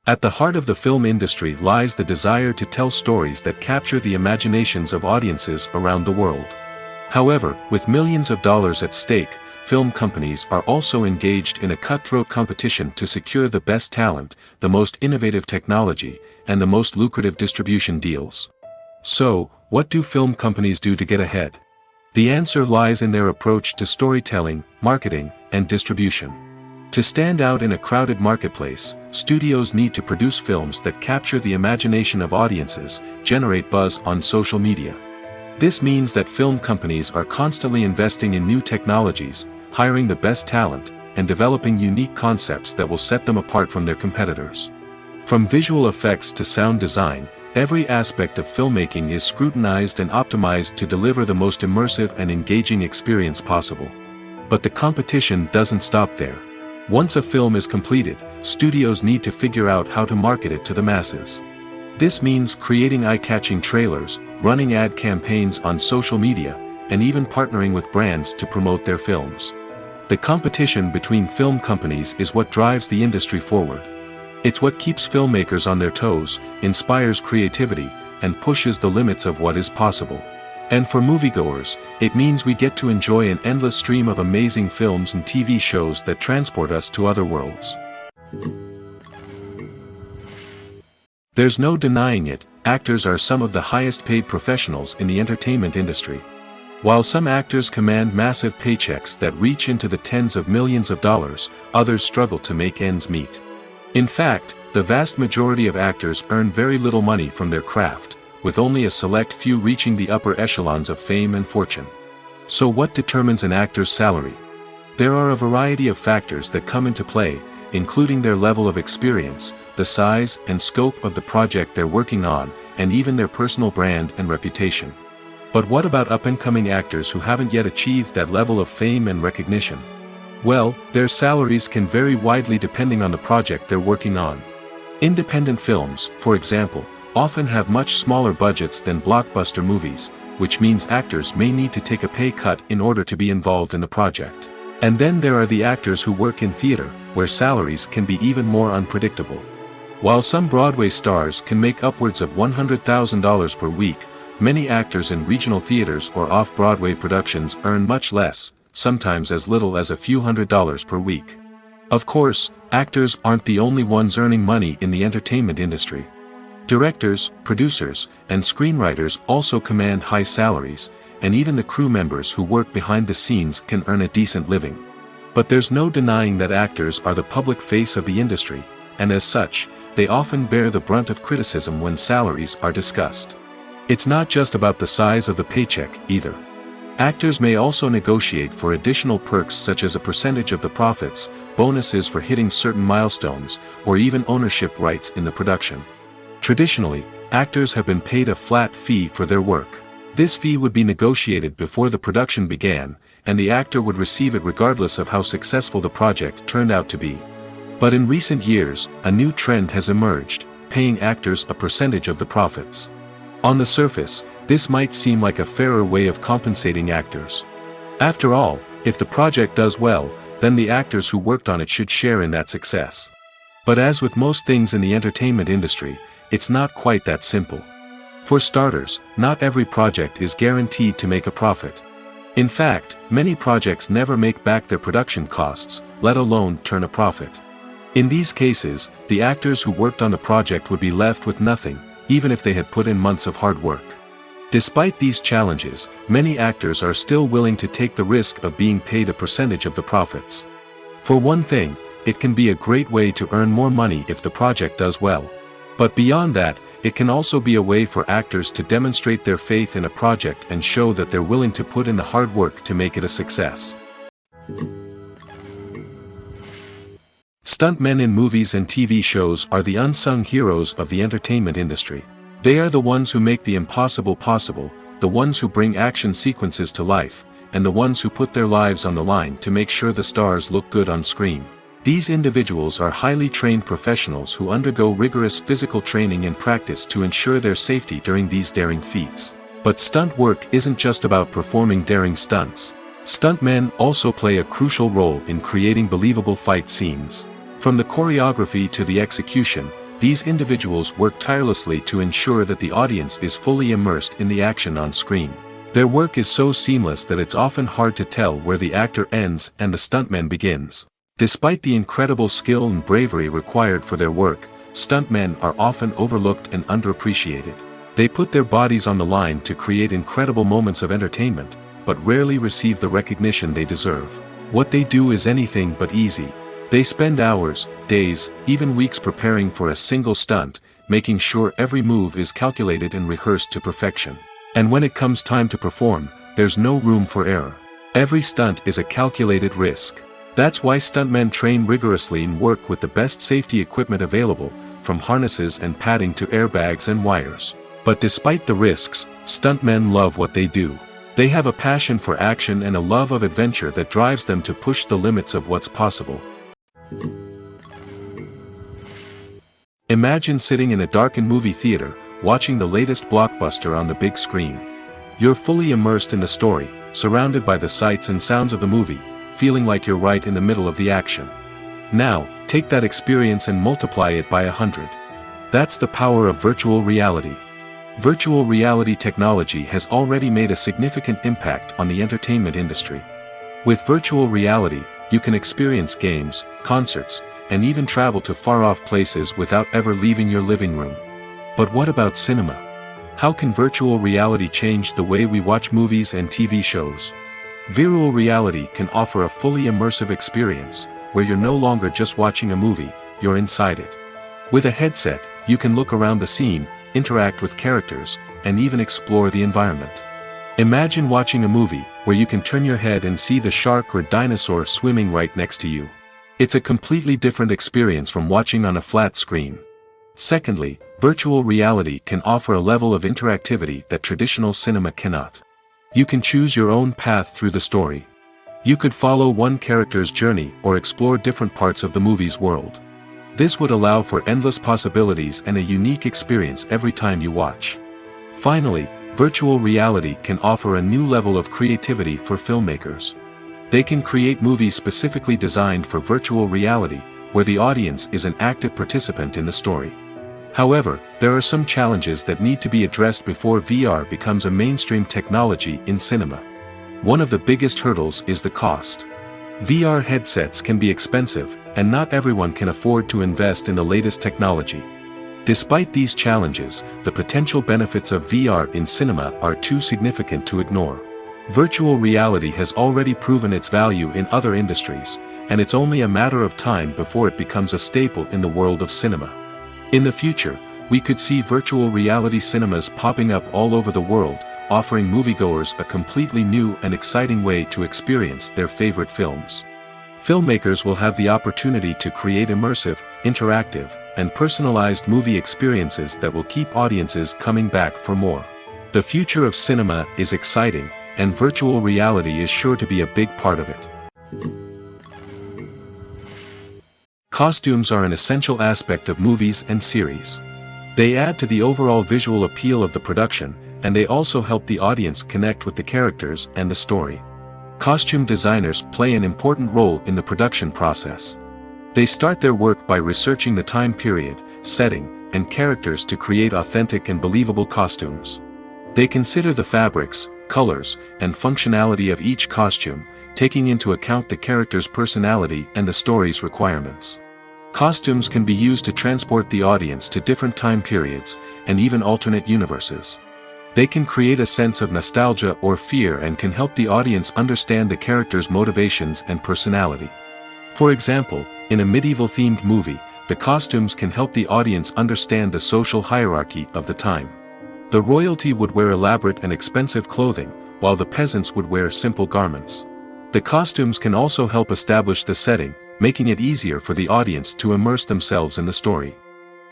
At the heart of the film industry lies the desire to tell stories that capture the imaginations of audiences around the world. However, with millions of dollars at stake, film companies are also engaged in a cutthroat competition to secure the best talent, the most innovative technology, and the most lucrative distribution deals. So, what do film companies do to get ahead? The answer lies in their approach to storytelling, marketing, and distribution. To stand out in a crowded marketplace, studios need to produce films that capture the imagination of audiences, generate buzz on social media. This means that film companies are constantly investing in new technologies, hiring the best talent, and developing unique concepts that will set them apart from their competitors. From visual effects to sound design, every aspect of filmmaking is scrutinized and optimized to deliver the most immersive and engaging experience possible. But the competition doesn't stop there. Once a film is completed, studios need to figure out how to market it to the masses. This means creating eye-catching trailers, running ad campaigns on social media, and even partnering with brands to promote their films. The competition between film companies is what drives the industry forward. It's what keeps filmmakers on their toes, inspires creativity, and pushes the limits of what is possible. And for moviegoers, it means we get to enjoy an endless stream of amazing films and TV shows that transport us to other worlds. There's no denying it, actors are some of the highest paid professionals in the entertainment industry. While some actors command massive paychecks that reach into the tens of millions of dollars, others struggle to make ends meet. In fact, the vast majority of actors earn very little money from their craft, with only a select few reaching the upper echelons of fame and fortune. So what determines an actor's salary? There are a variety of factors that come into play, including their level of experience, the size and scope of the project they're working on, and even their personal brand and reputation. But what about up-and-coming actors who haven't yet achieved that level of fame and recognition? Well, their salaries can vary widely depending on the project they're working on. Independent films, for example, often have much smaller budgets than blockbuster movies, which means actors may need to take a pay cut in order to be involved in the project. And then there are the actors who work in theater, where salaries can be even more unpredictable. While some Broadway stars can make upwards of $100,000 per week, many actors in regional theaters or off-Broadway productions earn much less, sometimes as little as a few $100s per week. Of course, actors aren't the only ones earning money in the entertainment industry. Directors, producers, and screenwriters also command high salaries, and even the crew members who work behind the scenes can earn a decent living. But there's no denying that actors are the public face of the industry, and as such, they often bear the brunt of criticism when salaries are discussed. It's not just about the size of the paycheck, either. Actors may also negotiate for additional perks such as a percentage of the profits, bonuses for hitting certain milestones, or even ownership rights in the production. Traditionally, actors have been paid a flat fee for their work. This fee would be negotiated before the production began, and the actor would receive it regardless of how successful the project turned out to be. But in recent years, a new trend has emerged, paying actors a percentage of the profits. On the surface, this might seem like a fairer way of compensating actors. After all, if the project does well, then the actors who worked on it should share in that success. But as with most things in the entertainment industry, it's not quite that simple. For starters, not every project is guaranteed to make a profit. In fact, many projects never make back their production costs, let alone turn a profit. In these cases, the actors who worked on the project would be left with nothing, even if they had put in months of hard work. Despite these challenges, many actors are still willing to take the risk of being paid a percentage of the profits. For one thing, it can be a great way to earn more money if the project does well. But beyond that, it can also be a way for actors to demonstrate their faith in a project and show that they're willing to put in the hard work to make it a success. Stuntmen in movies and TV shows are the unsung heroes of the entertainment industry. They are the ones who make the impossible possible, the ones who bring action sequences to life, and the ones who put their lives on the line to make sure the stars look good on screen. These individuals are highly trained professionals who undergo rigorous physical training and practice to ensure their safety during these daring feats. But stunt work isn't just about performing daring stunts. Stuntmen also play a crucial role in creating believable fight scenes. From the choreography to the execution, these individuals work tirelessly to ensure that the audience is fully immersed in the action on screen. Their work is so seamless that it's often hard to tell where the actor ends and the stuntman begins. Despite the incredible skill and bravery required for their work, stuntmen are often overlooked and underappreciated. They put their bodies on the line to create incredible moments of entertainment, but rarely receive the recognition they deserve. What they do is anything but easy. They spend hours, days, even weeks preparing for a single stunt, making sure every move is calculated and rehearsed to perfection. And when it comes time to perform, there's no room for error. Every stunt is a calculated risk. That's why stuntmen train rigorously and work with the best safety equipment available, from harnesses and padding to airbags and wires. But despite the risks, stuntmen love what they do. They have a passion for action and a love of adventure that drives them to push the limits of what's possible. Imagine sitting in a darkened movie theater, watching the latest blockbuster on the big screen. You're fully immersed in the story, surrounded by the sights and sounds of the movie, feeling like you're right in the middle of the action. Now, take that experience and multiply it by 100. That's the power of virtual reality. Virtual reality technology has already made a significant impact on the entertainment industry. With virtual reality, you can experience games, concerts, and even travel to far-off places without ever leaving your living room. But what about cinema? How can virtual reality change the way we watch movies and TV shows? Virtual reality can offer a fully immersive experience, where you're no longer just watching a movie, you're inside it. With a headset, you can look around the scene, interact with characters, and even explore the environment. Imagine watching a movie, where you can turn your head and see the shark or dinosaur swimming right next to you. It's a completely different experience from watching on a flat screen. Secondly, virtual reality can offer a level of interactivity that traditional cinema cannot. You can choose your own path through the story. You could follow one character's journey or explore different parts of the movie's world. This would allow for endless possibilities and a unique experience every time you watch. Finally, virtual reality can offer a new level of creativity for filmmakers. They can create movies specifically designed for virtual reality, where the audience is an active participant in the story. However, there are some challenges that need to be addressed before VR becomes a mainstream technology in cinema. One of the biggest hurdles is the cost. VR headsets can be expensive, and not everyone can afford to invest in the latest technology. Despite these challenges, the potential benefits of VR in cinema are too significant to ignore. Virtual reality has already proven its value in other industries, and it's only a matter of time before it becomes a staple in the world of cinema. In the future, we could see virtual reality cinemas popping up all over the world, offering moviegoers a completely new and exciting way to experience their favorite films. Filmmakers will have the opportunity to create immersive, interactive, and personalized movie experiences that will keep audiences coming back for more. The future of cinema is exciting, and virtual reality is sure to be a big part of it. Costumes are an essential aspect of movies and series. They add to the overall visual appeal of the production, and they also help the audience connect with the characters and the story. Costume designers play an important role in the production process. They start their work by researching the time period, setting, and characters to create authentic and believable costumes. They consider the fabrics, colors, and functionality of each costume, taking into account the character's personality and the story's requirements. Costumes can be used to transport the audience to different time periods, and even alternate universes. They can create a sense of nostalgia or fear and can help the audience understand the character's motivations and personality. For example, in a medieval-themed movie, the costumes can help the audience understand the social hierarchy of the time. The royalty would wear elaborate and expensive clothing, while the peasants would wear simple garments. The costumes can also help establish the setting, making it easier for the audience to immerse themselves in the story.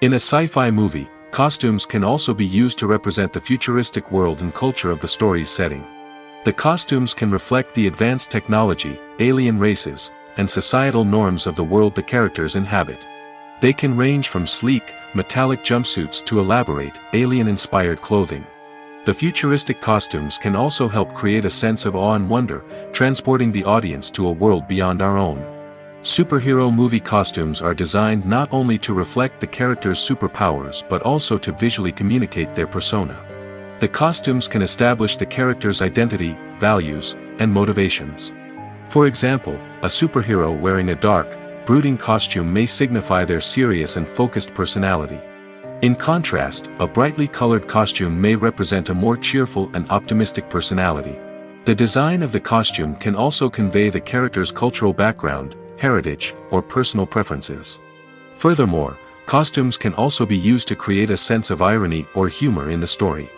In a sci-fi movie, costumes can also be used to represent the futuristic world and culture of the story's setting. The costumes can reflect the advanced technology, alien races, and societal norms of the world the characters inhabit. They can range from sleek, metallic jumpsuits to elaborate, alien-inspired clothing. The futuristic costumes can also help create a sense of awe and wonder, transporting the audience to a world beyond our own. Superhero movie costumes are designed not only to reflect the character's superpowers but also to visually communicate their persona. The costumes can establish the character's identity, values, and motivations. For example, a superhero wearing a dark, brooding costume may signify their serious and focused personality. In contrast, a brightly colored costume may represent a more cheerful and optimistic personality. The design of the costume can also convey the character's cultural background, heritage, or personal preferences. Furthermore, costumes can also be used to create a sense of irony or humor in the story.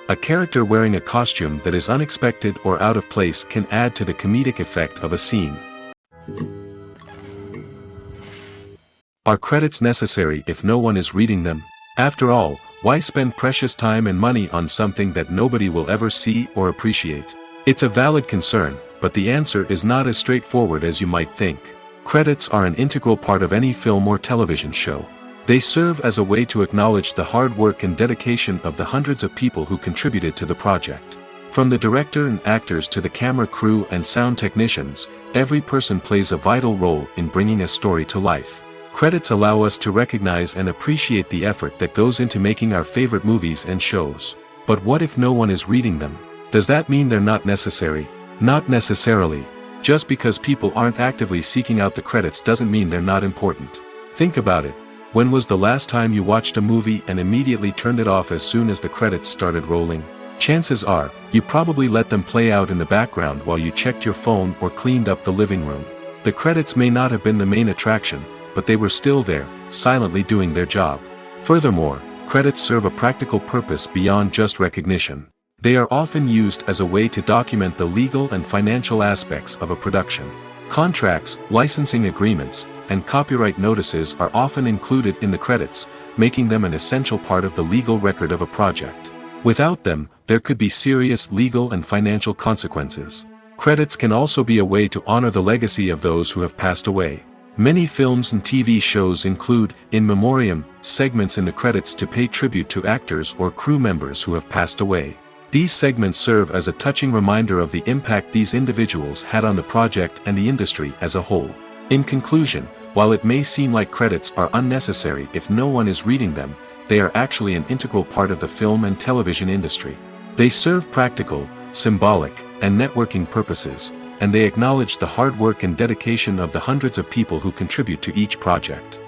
A character wearing a costume that is unexpected or out of place can add to the comedic effect of a scene. Are credits necessary if no one is reading them? After all, why spend precious time and money on something that nobody will ever see or appreciate? It's a valid concern, but the answer is not as straightforward as you might think. Credits are an integral part of any film or television show. They serve as a way to acknowledge the hard work and dedication of the hundreds of people who contributed to the project. From the director and actors to the camera crew and sound technicians, every person plays a vital role in bringing a story to life. Credits allow us to recognize and appreciate the effort that goes into making our favorite movies and shows. But what if no one is reading them? Does that mean they're not necessary? Not necessarily. Just because people aren't actively seeking out the credits doesn't mean they're not important. Think about it. When was the last time you watched a movie and immediately turned it off as soon as the credits started rolling? Chances are, you probably let them play out in the background while you checked your phone or cleaned up the living room. The credits may not have been the main attraction, but they were still there, silently doing their job. Furthermore, credits serve a practical purpose beyond just recognition. They are often used as a way to document the legal and financial aspects of a production. Contracts, licensing agreements, and copyright notices are often included in the credits, making them an essential part of the legal record of a project. Without them, there could be serious legal and financial consequences. Credits can also be a way to honor the legacy of those who have passed away. Many films and TV shows include, in memoriam, segments in the credits to pay tribute to actors or crew members who have passed away. These segments serve as a touching reminder of the impact these individuals had on the project and the industry as a whole. In conclusion, while it may seem like credits are unnecessary if no one is reading them, they are actually an integral part of the film and television industry. They serve practical, symbolic, and networking purposes, and they acknowledge the hard work and dedication of the hundreds of people who contribute to each project.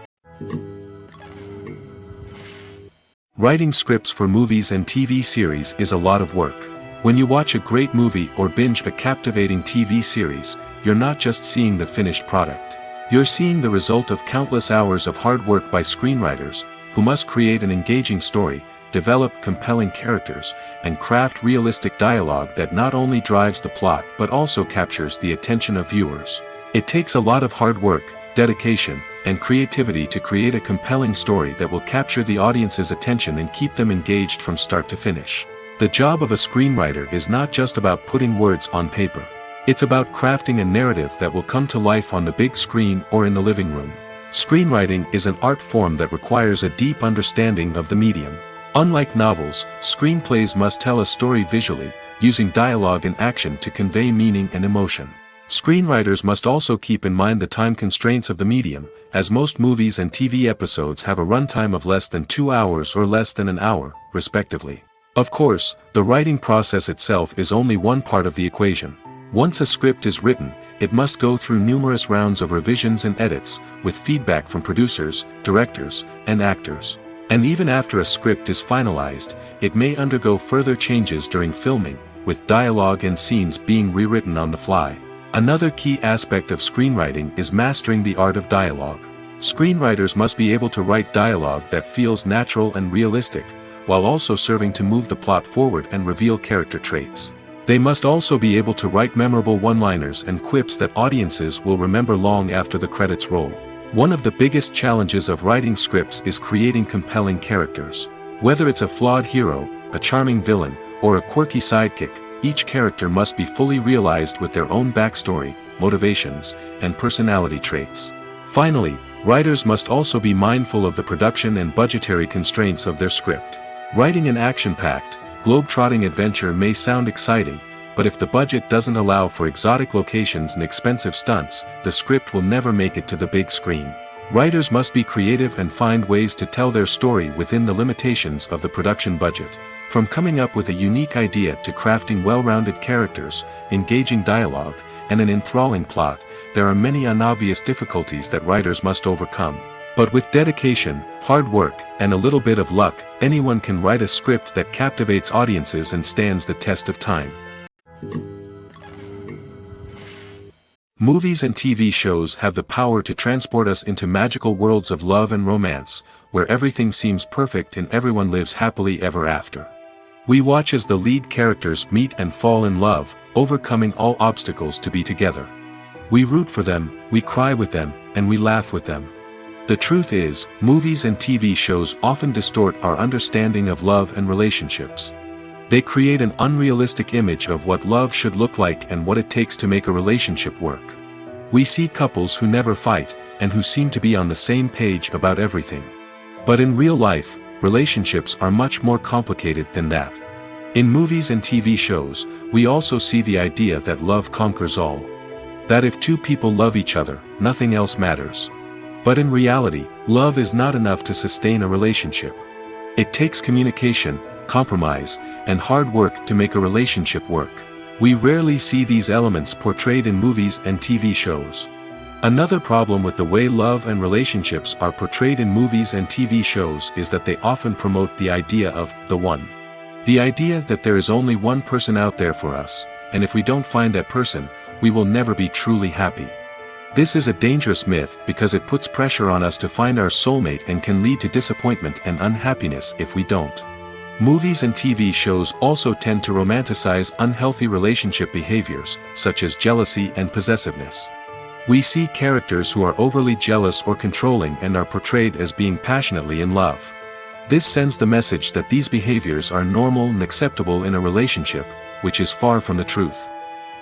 Writing scripts for movies and TV series is a lot of work. When you watch a great movie or binge a captivating TV series, you're not just seeing the finished product. You're seeing the result of countless hours of hard work by screenwriters, who must create an engaging story, develop compelling characters, and craft realistic dialogue that not only drives the plot but also captures the attention of viewers. It takes a lot of hard work, dedication, and creativity to create a compelling story that will capture the audience's attention and keep them engaged from start to finish. The job of a screenwriter is not just about putting words on paper. It's about crafting a narrative that will come to life on the big screen or in the living room. Screenwriting is an art form that requires a deep understanding of the medium. Unlike novels, screenplays must tell a story visually, using dialogue and action to convey meaning and emotion. Screenwriters must also keep in mind the time constraints of the medium, as most movies and TV episodes have a runtime of less than 2 hours or less than an hour, respectively. Of course, the writing process itself is only one part of the equation. Once a script is written, it must go through numerous rounds of revisions and edits, with feedback from producers, directors, and actors. And even after a script is finalized, it may undergo further changes during filming, with dialogue and scenes being rewritten on the fly. Another key aspect of screenwriting is mastering the art of dialogue. Screenwriters must be able to write dialogue that feels natural and realistic, while also serving to move the plot forward and reveal character traits. They must also be able to write memorable one-liners and quips that audiences will remember long after the credits roll. One of the biggest challenges of writing scripts is creating compelling characters. Whether it's a flawed hero, a charming villain, or a quirky sidekick, each character must be fully realized with their own backstory, motivations, and personality traits. Finally, writers must also be mindful of the production and budgetary constraints of their script. Writing an action-packed, globe-trotting adventure may sound exciting, but if the budget doesn't allow for exotic locations and expensive stunts, the script will never make it to the big screen. Writers must be creative and find ways to tell their story within the limitations of the production budget. From coming up with a unique idea to crafting well-rounded characters, engaging dialogue, and an enthralling plot, there are many unobvious difficulties that writers must overcome. But with dedication, hard work, and a little bit of luck, anyone can write a script that captivates audiences and stands the test of time. Movies and TV shows have the power to transport us into magical worlds of love and romance, where everything seems perfect and everyone lives happily ever after. We watch as the lead characters meet and fall in love, overcoming all obstacles to be together. We root for them, we cry with them, and we laugh with them. The truth is, movies and TV shows often distort our understanding of love and relationships. They create an unrealistic image of what love should look like and what it takes to make a relationship work. We see couples who never fight, and who seem to be on the same page about everything. But in real life, relationships are much more complicated than that. In movies and TV shows, we also see the idea that love conquers all. That if two people love each other, nothing else matters. But in reality, love is not enough to sustain a relationship. It takes communication, compromise, and hard work to make a relationship work. We rarely see these elements portrayed in movies and TV shows. Another problem with the way love and relationships are portrayed in movies and TV shows is that they often promote the idea of the one. The idea that there is only one person out there for us, and if we don't find that person, we will never be truly happy. This is a dangerous myth because it puts pressure on us to find our soulmate and can lead to disappointment and unhappiness if we don't. Movies and TV shows also tend to romanticize unhealthy relationship behaviors, such as jealousy and possessiveness. We see characters who are overly jealous or controlling and are portrayed as being passionately in love. This sends the message that these behaviors are normal and acceptable in a relationship, which is far from the truth.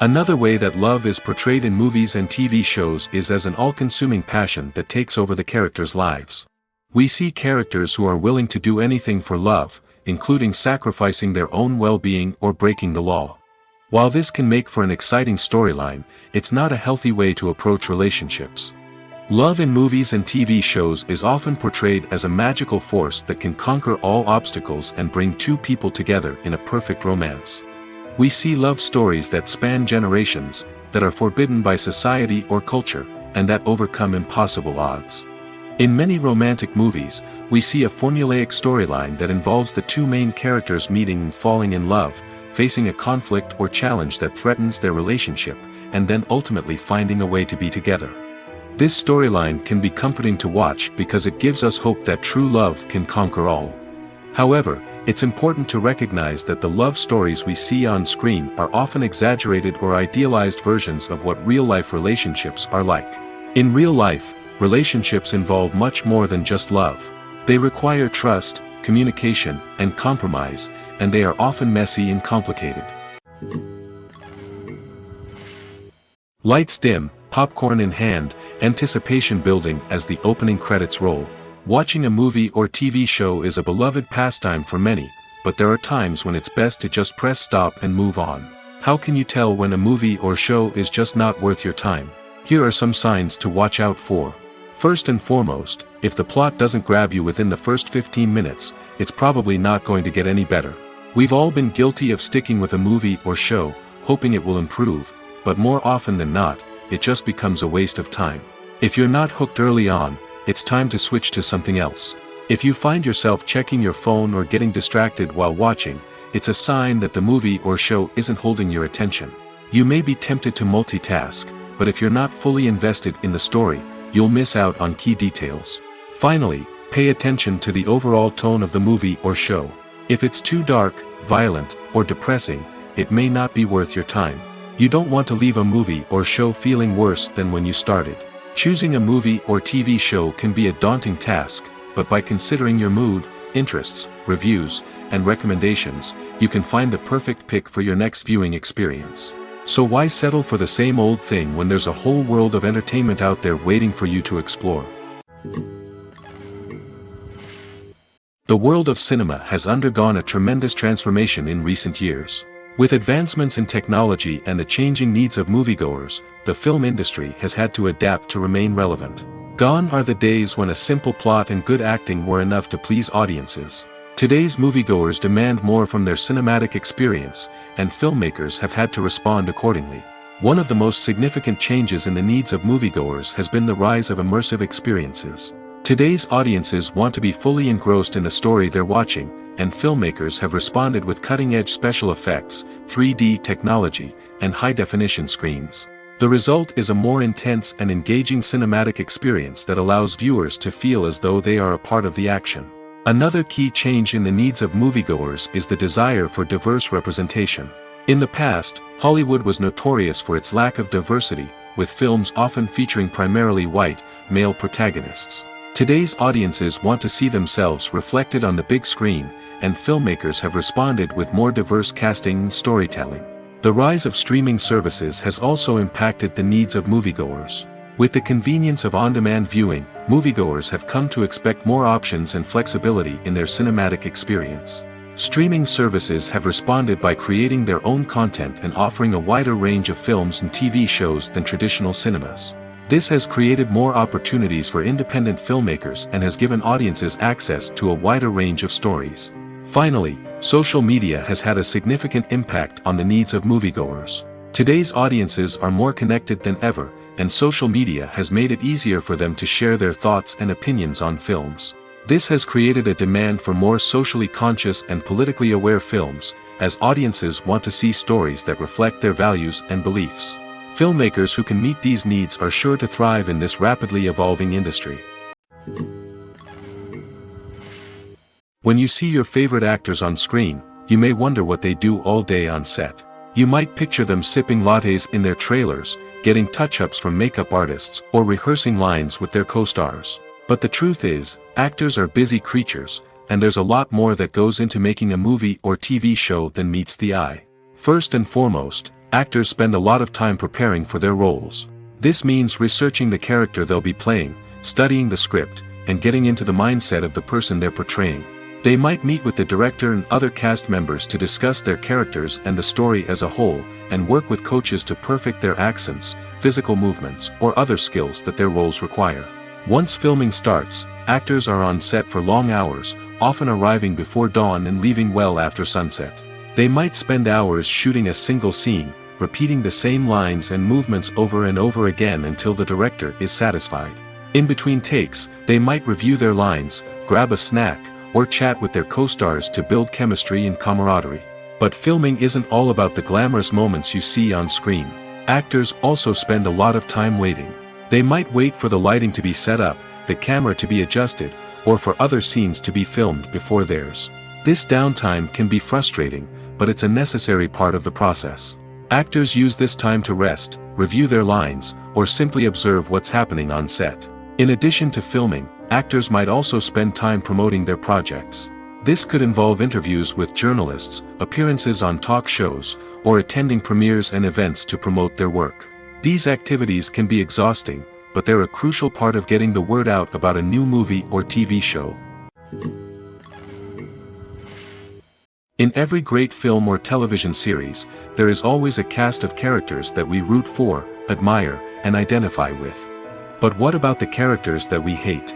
Another way that love is portrayed in movies and TV shows is as an all-consuming passion that takes over the characters' lives. We see characters who are willing to do anything for love, including sacrificing their own well-being or breaking the law. While this can make for an exciting storyline, it's not a healthy way to approach relationships. Love in movies and TV shows is often portrayed as a magical force that can conquer all obstacles and bring two people together in a perfect romance. We see love stories that span generations, that are forbidden by society or culture, and that overcome impossible odds. In many romantic movies, we see a formulaic storyline that involves the two main characters meeting and falling in love, facing a conflict or challenge that threatens their relationship, and then ultimately finding a way to be together. This storyline can be comforting to watch because it gives us hope that true love can conquer all. However, it's important to recognize that the love stories we see on screen are often exaggerated or idealized versions of what real-life relationships are like. In real life, relationships involve much more than just love. They require trust, communication, and compromise, and they are often messy and complicated. Lights dim, popcorn in hand, anticipation building as the opening credits roll. Watching a movie or TV show is a beloved pastime for many, but there are times when it's best to just press stop and move on. How can you tell when a movie or show is just not worth your time? Here are some signs to watch out for. First and foremost, if the plot doesn't grab you within the first 15 minutes, it's probably not going to get any better. We've all been guilty of sticking with a movie or show, hoping it will improve, but more often than not, it just becomes a waste of time. If you're not hooked early on, it's time to switch to something else. If you find yourself checking your phone or getting distracted while watching, it's a sign that the movie or show isn't holding your attention. You may be tempted to multitask, but if you're not fully invested in the story, you'll miss out on key details. Finally, pay attention to the overall tone of the movie or show. If it's too dark, violent, or depressing, it may not be worth your time. You don't want to leave a movie or show feeling worse than when you started. Choosing a movie or TV show can be a daunting task, but by considering your mood, interests, reviews, and recommendations, you can find the perfect pick for your next viewing experience. So why settle for the same old thing when there's a whole world of entertainment out there waiting for you to explore? The world of cinema has undergone a tremendous transformation in recent years. With advancements in technology and the changing needs of moviegoers, the film industry has had to adapt to remain relevant. Gone are the days when a simple plot and good acting were enough to please audiences. Today's moviegoers demand more from their cinematic experience, and filmmakers have had to respond accordingly. One of the most significant changes in the needs of moviegoers has been the rise of immersive experiences. Today's audiences want to be fully engrossed in the story they're watching, and filmmakers have responded with cutting-edge special effects, 3D technology, and high-definition screens. The result is a more intense and engaging cinematic experience that allows viewers to feel as though they are a part of the action. Another key change in the needs of moviegoers is the desire for diverse representation. In the past, Hollywood was notorious for its lack of diversity, with films often featuring primarily white, male protagonists. Today's audiences want to see themselves reflected on the big screen, and filmmakers have responded with more diverse casting and storytelling. The rise of streaming services has also impacted the needs of moviegoers. With the convenience of on-demand viewing, moviegoers have come to expect more options and flexibility in their cinematic experience. Streaming services have responded by creating their own content and offering a wider range of films and TV shows than traditional cinemas. This has created more opportunities for independent filmmakers and has given audiences access to a wider range of stories. Finally, social media has had a significant impact on the needs of moviegoers. Today's audiences are more connected than ever, and social media has made it easier for them to share their thoughts and opinions on films. This has created a demand for more socially conscious and politically aware films, as audiences want to see stories that reflect their values and beliefs. Filmmakers who can meet these needs are sure to thrive in this rapidly evolving industry. When you see your favorite actors on screen, you may wonder what they do all day on set. You might picture them sipping lattes in their trailers, getting touch-ups from makeup artists, or rehearsing lines with their co-stars. But the truth is, actors are busy creatures, and there's a lot more that goes into making a movie or TV show than meets the eye. First and foremost, actors spend a lot of time preparing for their roles. This means researching the character they'll be playing, studying the script, and getting into the mindset of the person they're portraying. They might meet with the director and other cast members to discuss their characters and the story as a whole, and work with coaches to perfect their accents, physical movements, or other skills that their roles require. Once filming starts, actors are on set for long hours, often arriving before dawn and leaving well after sunset. They might spend hours shooting a single scene, repeating the same lines and movements over and over again until the director is satisfied. In between takes, they might review their lines, grab a snack, or chat with their co-stars to build chemistry and camaraderie. But filming isn't all about the glamorous moments you see on screen. Actors also spend a lot of time waiting. They might wait for the lighting to be set up, the camera to be adjusted, or for other scenes to be filmed before theirs. This downtime can be frustrating, but it's a necessary part of the process. Actors use this time to rest, review their lines, or simply observe what's happening on set. In addition to filming, actors might also spend time promoting their projects. This could involve interviews with journalists, appearances on talk shows, or attending premieres and events to promote their work. These activities can be exhausting, but they're a crucial part of getting the word out about a new movie or TV show. In every great film or television series, there is always a cast of characters that we root for, admire, and identify with. But what about the characters that we hate?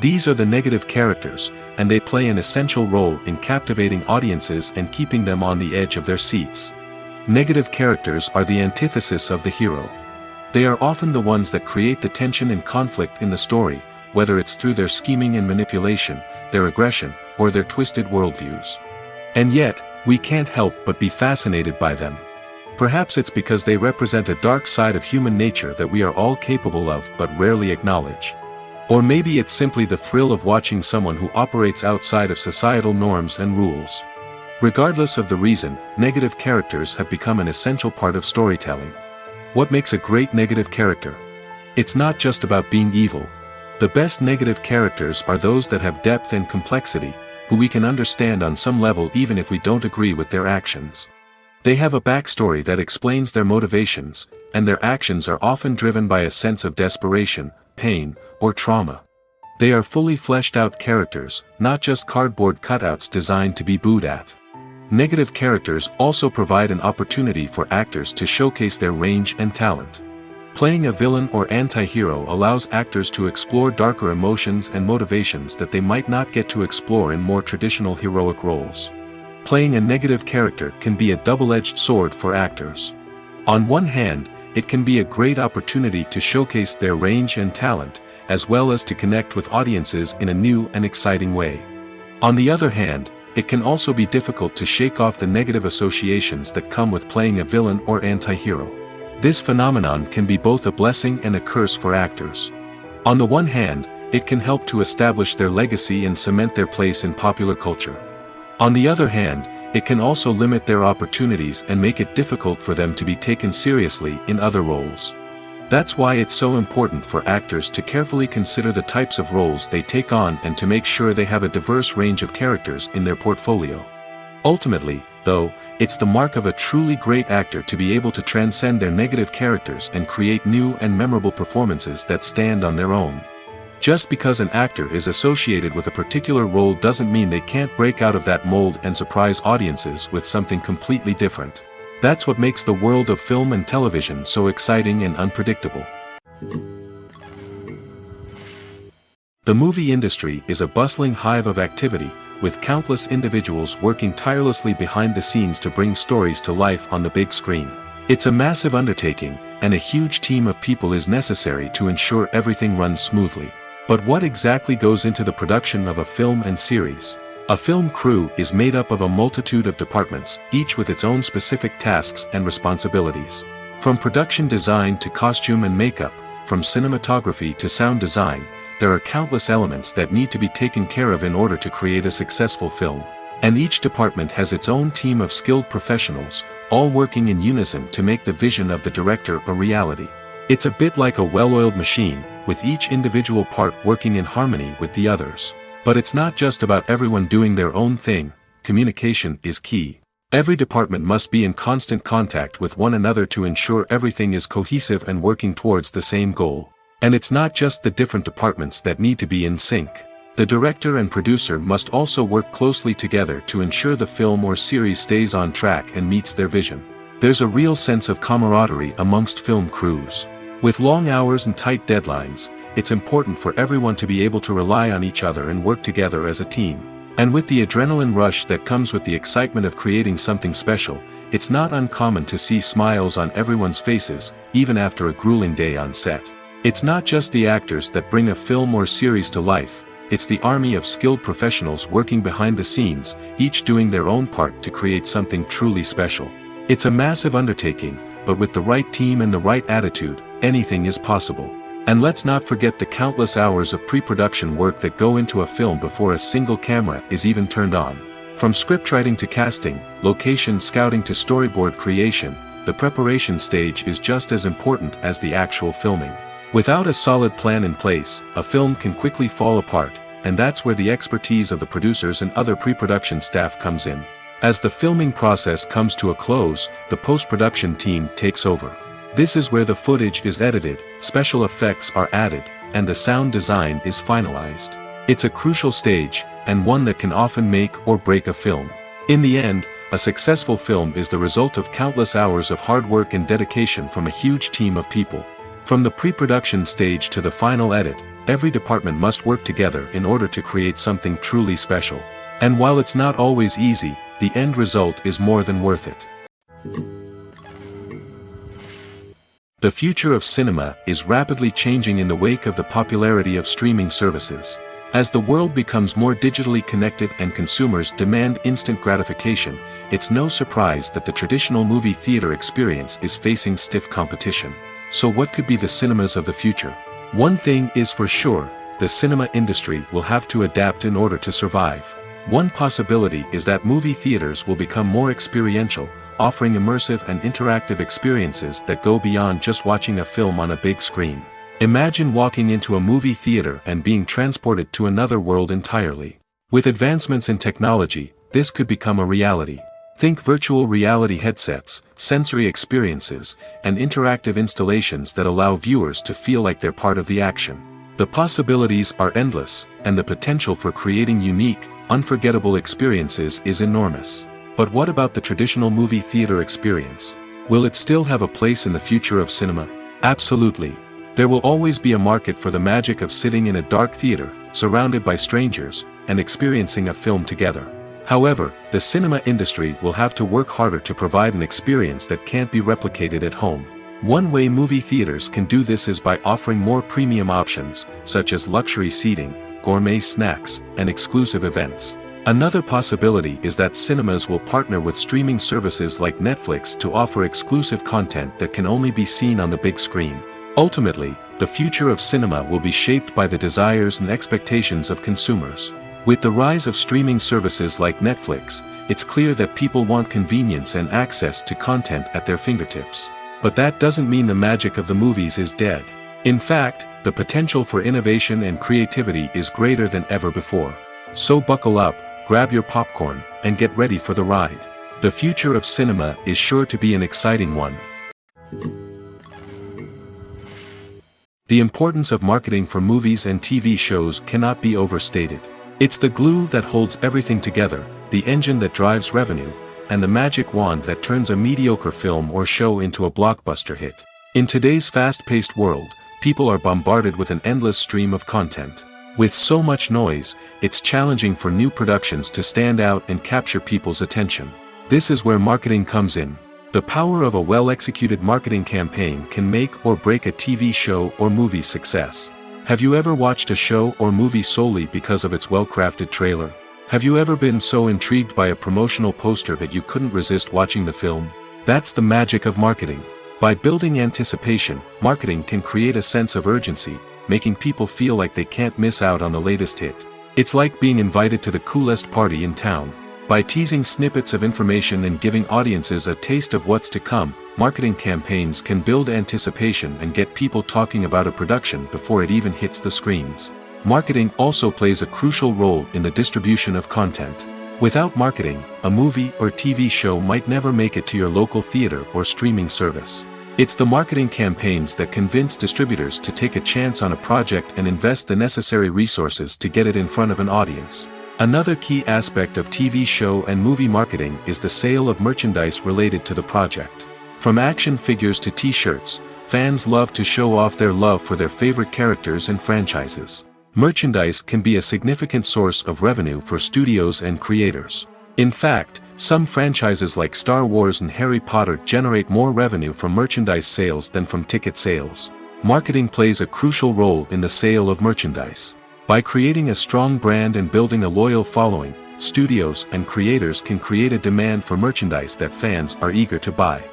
These are the negative characters, and they play an essential role in captivating audiences and keeping them on the edge of their seats. Negative characters are the antithesis of the hero. They are often the ones that create the tension and conflict in the story, whether it's through their scheming and manipulation, their aggression, or their twisted worldviews. And yet, we can't help but be fascinated by them. Perhaps it's because they represent a dark side of human nature that we are all capable of but rarely acknowledge. Or maybe it's simply the thrill of watching someone who operates outside of societal norms and rules. Regardless of the reason, negative characters have become an essential part of storytelling. What makes a great negative character? It's not just about being evil. The best negative characters are those that have depth and complexity, who we can understand on some level even if we don't agree with their actions. They have a backstory that explains their motivations, and their actions are often driven by a sense of desperation, pain, or trauma. They are fully fleshed out characters, not just cardboard cutouts designed to be booed at. Negative characters also provide an opportunity for actors to showcase their range and talent. Playing a villain or anti-hero allows actors to explore darker emotions and motivations that they might not get to explore in more traditional heroic roles. Playing a negative character can be a double-edged sword for actors. On one hand, it can be a great opportunity to showcase their range and talent, as well as to connect with audiences in a new and exciting way. On the other hand, it can also be difficult to shake off the negative associations that come with playing a villain or anti-hero. This phenomenon can be both a blessing and a curse for actors. On the one hand, it can help to establish their legacy and cement their place in popular culture. On the other hand, it can also limit their opportunities and make it difficult for them to be taken seriously in other roles. That's why it's so important for actors to carefully consider the types of roles they take on and to make sure they have a diverse range of characters in their portfolio. Ultimately, though, it's the mark of a truly great actor to be able to transcend their negative characters and create new and memorable performances that stand on their own. Just because an actor is associated with a particular role doesn't mean they can't break out of that mold and surprise audiences with something completely different. That's what makes the world of film and television so exciting and unpredictable. The movie industry is a bustling hive of activity, with countless individuals working tirelessly behind the scenes to bring stories to life on the big screen. It's a massive undertaking, and a huge team of people is necessary to ensure everything runs smoothly. But what exactly goes into the production of a film and series? A film crew is made up of a multitude of departments, each with its own specific tasks and responsibilities. From production design to costume and makeup, from cinematography to sound design, there are countless elements that need to be taken care of in order to create a successful film. And each department has its own team of skilled professionals, all working in unison to make the vision of the director a reality. It's a bit like a well-oiled machine, with each individual part working in harmony with the others. But it's not just about everyone doing their own thing. Communication is key. Every department must be in constant contact with one another to ensure everything is cohesive and working towards the same goal. And it's not just the different departments that need to be in sync. The director and producer must also work closely together to ensure the film or series stays on track and meets their vision. There's a real sense of camaraderie amongst film crews. With long hours and tight deadlines, it's important for everyone to be able to rely on each other and work together as a team. And with the adrenaline rush that comes with the excitement of creating something special, it's not uncommon to see smiles on everyone's faces, even after a grueling day on set. It's not just the actors that bring a film or series to life, it's the army of skilled professionals working behind the scenes, each doing their own part to create something truly special. It's a massive undertaking, but with the right team and the right attitude, anything is possible. And let's not forget the countless hours of pre-production work that go into a film before a single camera is even turned on. From scriptwriting to casting, location scouting to storyboard creation, the preparation stage is just as important as the actual filming. Without a solid plan in place, a film can quickly fall apart, and that's where the expertise of the producers and other pre-production staff comes in. As the filming process comes to a close, the post-production team takes over. This is where the footage is edited, special effects are added, and the sound design is finalized. It's a crucial stage, and one that can often make or break a film. In the end, a successful film is the result of countless hours of hard work and dedication from a huge team of people. From the pre-production stage to the final edit, every department must work together in order to create something truly special. And while it's not always easy, the end result is more than worth it. The future of cinema is rapidly changing in the wake of the popularity of streaming services. As the world becomes more digitally connected and consumers demand instant gratification, it's no surprise that the traditional movie theater experience is facing stiff competition. So what could be the cinemas of the future? One thing is for sure, the cinema industry will have to adapt in order to survive. One possibility is that movie theaters will become more experiential, offering immersive and interactive experiences that go beyond just watching a film on a big screen. Imagine walking into a movie theater and being transported to another world entirely. With advancements in technology, this could become a reality. Think virtual reality headsets, sensory experiences, and interactive installations that allow viewers to feel like they're part of the action. The possibilities are endless, and the potential for creating unique, unforgettable experiences is enormous. But what about the traditional movie theater experience? Will it still have a place in the future of cinema? Absolutely. There will always be a market for the magic of sitting in a dark theater, surrounded by strangers, and experiencing a film together. However, the cinema industry will have to work harder to provide an experience that can't be replicated at home. One way movie theaters can do this is by offering more premium options, such as luxury seating, gourmet snacks, and exclusive events. Another possibility is that cinemas will partner with streaming services like Netflix to offer exclusive content that can only be seen on the big screen. Ultimately, the future of cinema will be shaped by the desires and expectations of consumers. With the rise of streaming services like Netflix, it's clear that people want convenience and access to content at their fingertips. But that doesn't mean the magic of the movies is dead. In fact, the potential for innovation and creativity is greater than ever before. So buckle up, grab your popcorn, and get ready for the ride. The future of cinema is sure to be an exciting one. The importance of marketing for movies and TV shows cannot be overstated. It's the glue that holds everything together, the engine that drives revenue, and the magic wand that turns a mediocre film or show into a blockbuster hit. In today's fast-paced world, people are bombarded with an endless stream of content. With so much noise, it's challenging for new productions to stand out and capture people's attention. This is where marketing comes in. The power of a well-executed marketing campaign can make or break a TV show or movie's success. Have you ever watched a show or movie solely because of its well-crafted trailer? Have you ever been so intrigued by a promotional poster that you couldn't resist watching the film? That's the magic of marketing. By building anticipation, marketing can create a sense of urgency, making people feel like they can't miss out on the latest hit. It's like being invited to the coolest party in town. By teasing snippets of information and giving audiences a taste of what's to come, marketing campaigns can build anticipation and get people talking about a production before it even hits the screens. Marketing also plays a crucial role in the distribution of content. Without marketing, a movie or TV show might never make it to your local theater or streaming service. It's the marketing campaigns that convince distributors to take a chance on a project and invest the necessary resources to get it in front of an audience. Another key aspect of TV show and movie marketing is the sale of merchandise related to the project. From action figures to t-shirts, fans love to show off their love for their favorite characters and franchises. Merchandise can be a significant source of revenue for studios and creators. In fact, some franchises like Star Wars and Harry Potter generate more revenue from merchandise sales than from ticket sales. Marketing plays a crucial role in the sale of merchandise. By creating a strong brand and building a loyal following, studios and creators can create a demand for merchandise that fans are eager to buy.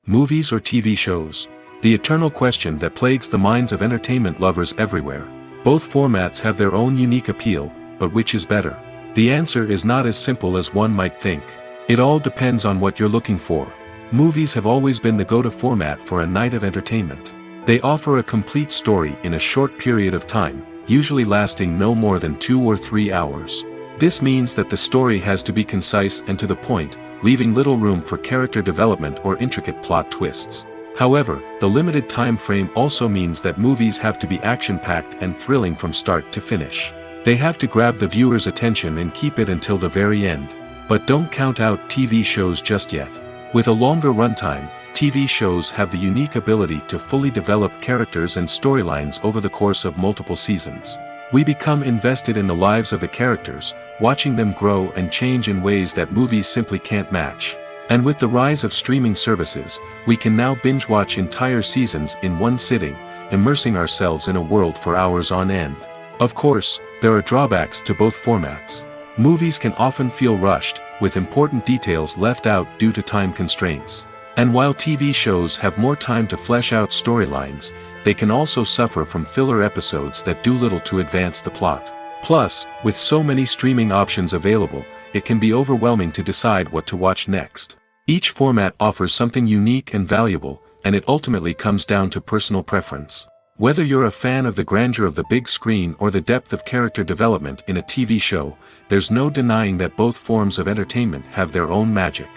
Movies or TV shows? The eternal question that plagues the minds of entertainment lovers everywhere. Both formats have their own unique appeal, but which is better? The answer is not as simple as one might think. It all depends on what you're looking for. Movies have always been the go-to format for a night of entertainment. They offer a complete story in a short period of time, usually lasting no more than 2 or 3 hours. This means that the story has to be concise and to the point, leaving little room for character development or intricate plot twists. However, the limited time frame also means that movies have to be action-packed and thrilling from start to finish. They have to grab the viewer's attention and keep it until the very end. But don't count out TV shows just yet. With a longer runtime, TV shows have the unique ability to fully develop characters and storylines over the course of multiple seasons. We become invested in the lives of the characters, watching them grow and change in ways that movies simply can't match. And with the rise of streaming services, we can now binge-watch entire seasons in one sitting, immersing ourselves in a world for hours on end. Of course, there are drawbacks to both formats. Movies can often feel rushed, with important details left out due to time constraints. And while TV shows have more time to flesh out storylines, they can also suffer from filler episodes that do little to advance the plot. Plus, with so many streaming options available, it can be overwhelming to decide what to watch next. Each format offers something unique and valuable, and it ultimately comes down to personal preference. Whether you're a fan of the grandeur of the big screen or the depth of character development in a TV show, there's no denying that both forms of entertainment have their own magic.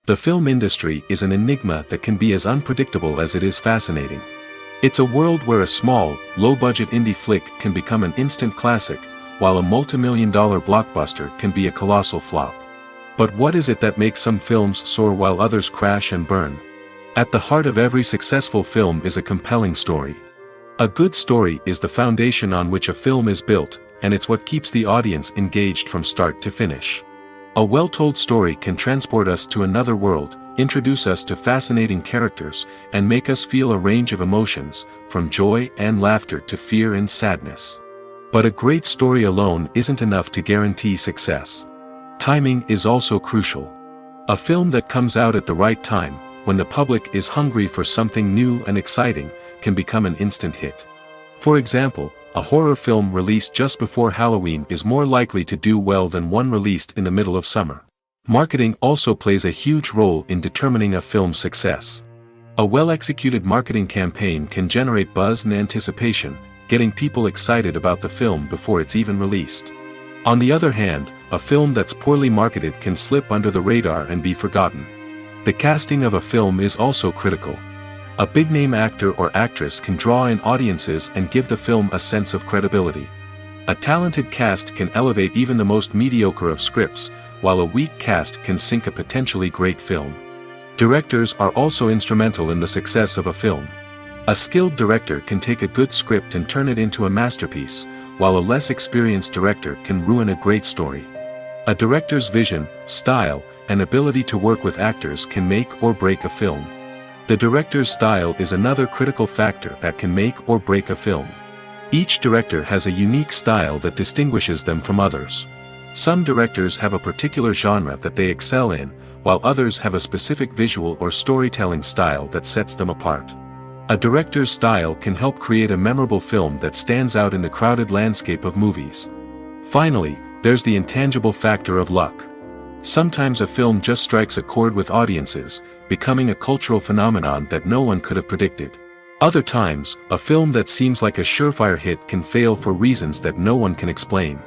The film industry is an enigma that can be as unpredictable as it is fascinating. It's a world where a small, low-budget indie flick can become an instant classic, while a multi-million-dollar blockbuster can be a colossal flop. But what is it that makes some films soar while others crash and burn? At the heart of every successful film is a compelling story. A good story is the foundation on which a film is built, and it's what keeps the audience engaged from start to finish. A well-told story can transport us to another world, introduce us to fascinating characters, and make us feel a range of emotions, from joy and laughter to fear and sadness. But a great story alone isn't enough to guarantee success. Timing is also crucial. A film that comes out at the right time, when the public is hungry for something new and exciting, can become an instant hit. For example, a horror film released just before Halloween is more likely to do well than one released in the middle of summer. Marketing also plays a huge role in determining a film's success. A well-executed marketing campaign can generate buzz and anticipation, getting people excited about the film before it's even released. On the other hand, a film that's poorly marketed can slip under the radar and be forgotten. The casting of a film is also critical. A big-name actor or actress can draw in audiences and give the film a sense of credibility. A talented cast can elevate even the most mediocre of scripts, while a weak cast can sink a potentially great film. Directors are also instrumental in the success of a film. A skilled director can take a good script and turn it into a masterpiece, while a less experienced director can ruin a great story. A director's vision, style, and ability to work with actors can make or break a film. The director's style is another critical factor that can make or break a film. Each director has a unique style that distinguishes them from others. Some directors have a particular genre that they excel in, while others have a specific visual or storytelling style that sets them apart. A director's style can help create a memorable film that stands out in the crowded landscape of movies. Finally, there's the intangible factor of luck. Sometimes a film just strikes a chord with audiences, becoming a cultural phenomenon that no one could have predicted. Other times, a film that seems like a surefire hit can fail for reasons that no one can explain.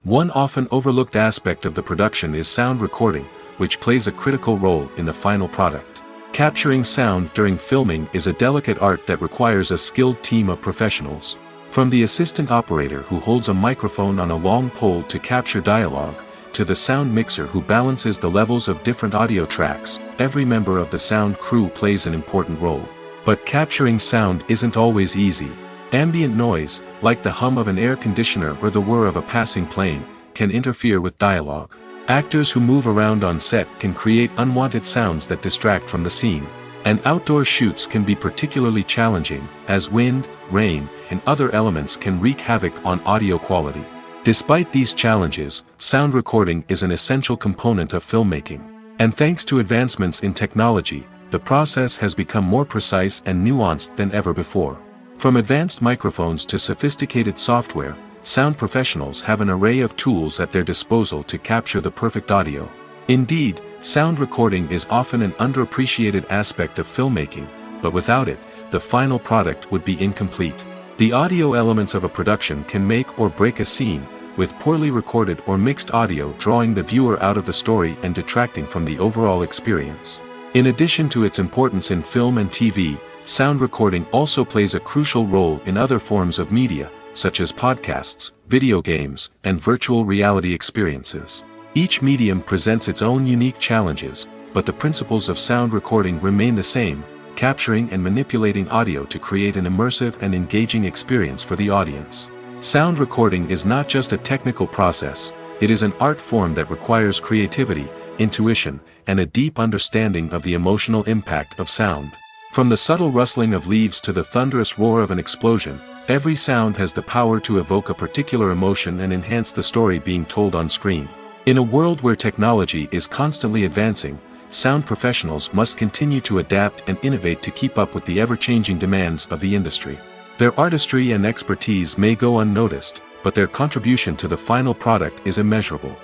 One often overlooked aspect of the production is sound recording, which plays a critical role in the final product. Capturing sound during filming is a delicate art that requires a skilled team of professionals. From the assistant operator who holds a microphone on a long pole to capture dialogue, to the sound mixer who balances the levels of different audio tracks, every member of the sound crew plays an important role. But capturing sound isn't always easy. Ambient noise, like the hum of an air conditioner or the whir of a passing plane, can interfere with dialogue. Actors who move around on set can create unwanted sounds that distract from the scene. And outdoor shoots can be particularly challenging, as wind, rain, and other elements can wreak havoc on audio quality. Despite these challenges, sound recording is an essential component of filmmaking. And thanks to advancements in technology, the process has become more precise and nuanced than ever before. From advanced microphones to sophisticated software, sound professionals have an array of tools at their disposal to capture the perfect audio. Indeed, sound recording is often an underappreciated aspect of filmmaking, but without it, the final product would be incomplete. The audio elements of a production can make or break a scene, with poorly recorded or mixed audio drawing the viewer out of the story and detracting from the overall experience. In addition to its importance in film and TV, sound recording also plays a crucial role in other forms of media, such as podcasts, video games, and virtual reality experiences. Each medium presents its own unique challenges, but the principles of sound recording remain the same, capturing and manipulating audio to create an immersive and engaging experience for the audience. Sound recording is not just a technical process, it is an art form that requires creativity, intuition, and a deep understanding of the emotional impact of sound. From the subtle rustling of leaves to the thunderous roar of an explosion, every sound has the power to evoke a particular emotion and enhance the story being told on screen. In a world where technology is constantly advancing, sound professionals must continue to adapt and innovate to keep up with the ever-changing demands of the industry. Their artistry and expertise may go unnoticed, but their contribution to the final product is immeasurable.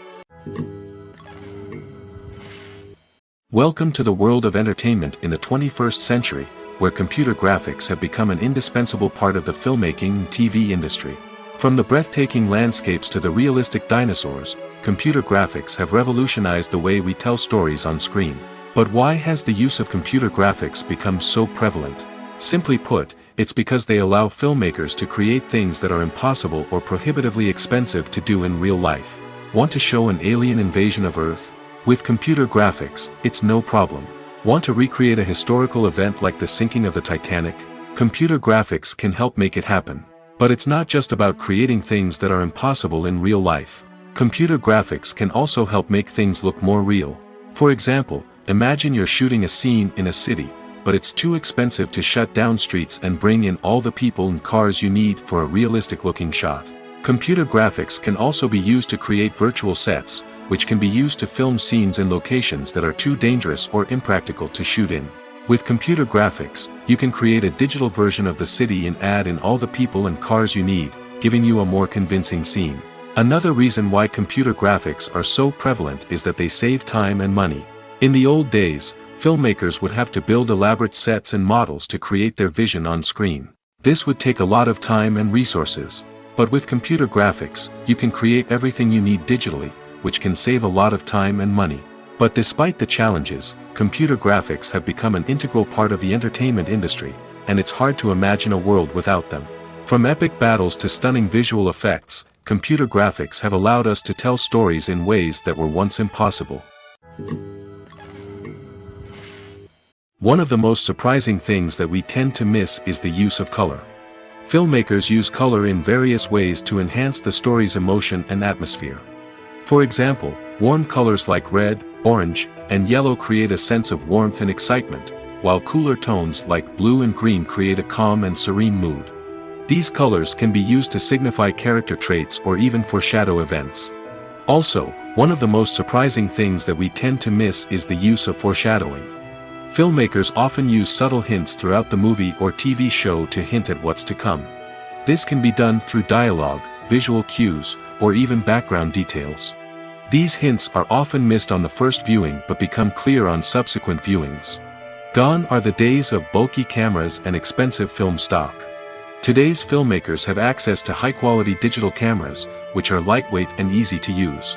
Welcome to the world of entertainment in the 21st century, where computer graphics have become an indispensable part of the filmmaking and TV industry. From the breathtaking landscapes to the realistic dinosaurs, computer graphics have revolutionized the way we tell stories on screen. But why has the use of computer graphics become so prevalent? Simply put, it's because they allow filmmakers to create things that are impossible or prohibitively expensive to do in real life. Want to show an alien invasion of Earth? With computer graphics, it's no problem. Want to recreate a historical event like the sinking of the Titanic? Computer graphics can help make it happen. But it's not just about creating things that are impossible in real life. Computer graphics can also help make things look more real. For example, imagine you're shooting a scene in a city, but it's too expensive to shut down streets and bring in all the people and cars you need for a realistic-looking shot. Computer graphics can also be used to create virtual sets, which can be used to film scenes in locations that are too dangerous or impractical to shoot in. With computer graphics, you can create a digital version of the city and add in all the people and cars you need, giving you a more convincing scene. Another reason why computer graphics are so prevalent is that they save time and money. In the old days, filmmakers would have to build elaborate sets and models to create their vision on screen. This would take a lot of time and resources. But with computer graphics, you can create everything you need digitally, which can save a lot of time and money. But despite the challenges, computer graphics have become an integral part of the entertainment industry, and it's hard to imagine a world without them. From epic battles to stunning visual effects, computer graphics have allowed us to tell stories in ways that were once impossible. One of the most surprising things that we tend to miss is the use of color. Filmmakers use color in various ways to enhance the story's emotion and atmosphere. For example, warm colors like red, orange, and yellow create a sense of warmth and excitement, while cooler tones like blue and green create a calm and serene mood. These colors can be used to signify character traits or even foreshadow events. Also, one of the most surprising things that we tend to miss is the use of foreshadowing. Filmmakers often use subtle hints throughout the movie or TV show to hint at what's to come. This can be done through dialogue, visual cues, or even background details. These hints are often missed on the first viewing but become clear on subsequent viewings. Gone are the days of bulky cameras and expensive film stock. Today's filmmakers have access to high-quality digital cameras, which are lightweight and easy to use.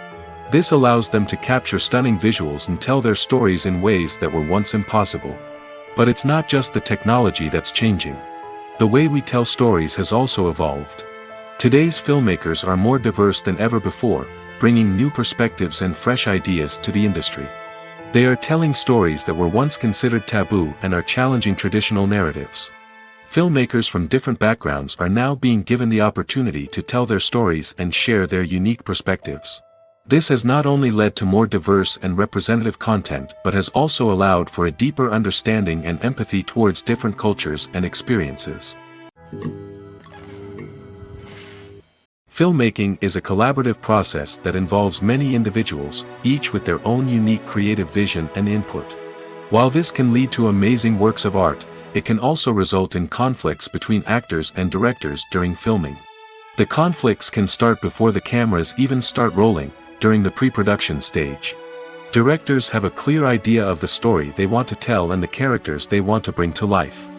This allows them to capture stunning visuals and tell their stories in ways that were once impossible. But it's not just the technology that's changing. The way we tell stories has also evolved. Today's filmmakers are more diverse than ever before, bringing new perspectives and fresh ideas to the industry. They are telling stories that were once considered taboo and are challenging traditional narratives. Filmmakers from different backgrounds are now being given the opportunity to tell their stories and share their unique perspectives. This has not only led to more diverse and representative content but has also allowed for a deeper understanding and empathy towards different cultures and experiences. Filmmaking is a collaborative process that involves many individuals, each with their own unique creative vision and input. While this can lead to amazing works of art, it can also result in conflicts between actors and directors during filming. The conflicts can start before the cameras even start rolling, during the pre-production stage. Directors have a clear idea of the story they want to tell and the characters they want to bring to life.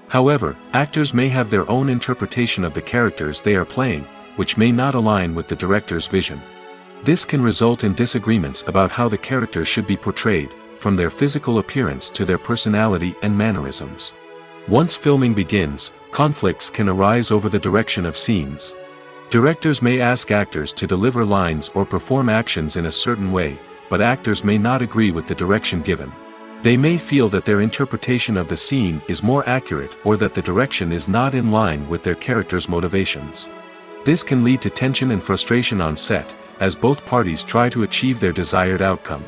However, actors may have their own interpretation of the characters they are playing, which may not align with the director's vision. This can result in disagreements about how the characters should be portrayed, from their physical appearance to their personality and mannerisms. Once filming begins, conflicts can arise over the direction of scenes. Directors may ask actors to deliver lines or perform actions in a certain way, but actors may not agree with the direction given. They may feel that their interpretation of the scene is more accurate or that the direction is not in line with their character's motivations. This can lead to tension and frustration on set, as both parties try to achieve their desired outcome.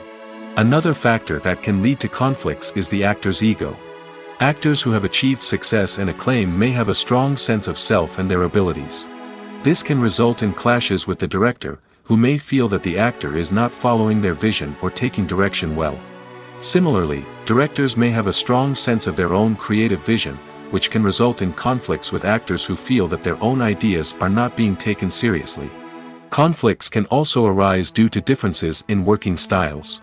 Another factor that can lead to conflicts is the actor's ego. Actors who have achieved success and acclaim may have a strong sense of self and their abilities. This can result in clashes with the director, who may feel that the actor is not following their vision or taking direction well. Similarly, directors may have a strong sense of their own creative vision, which can result in conflicts with actors who feel that their own ideas are not being taken seriously. Conflicts can also arise due to differences in working styles.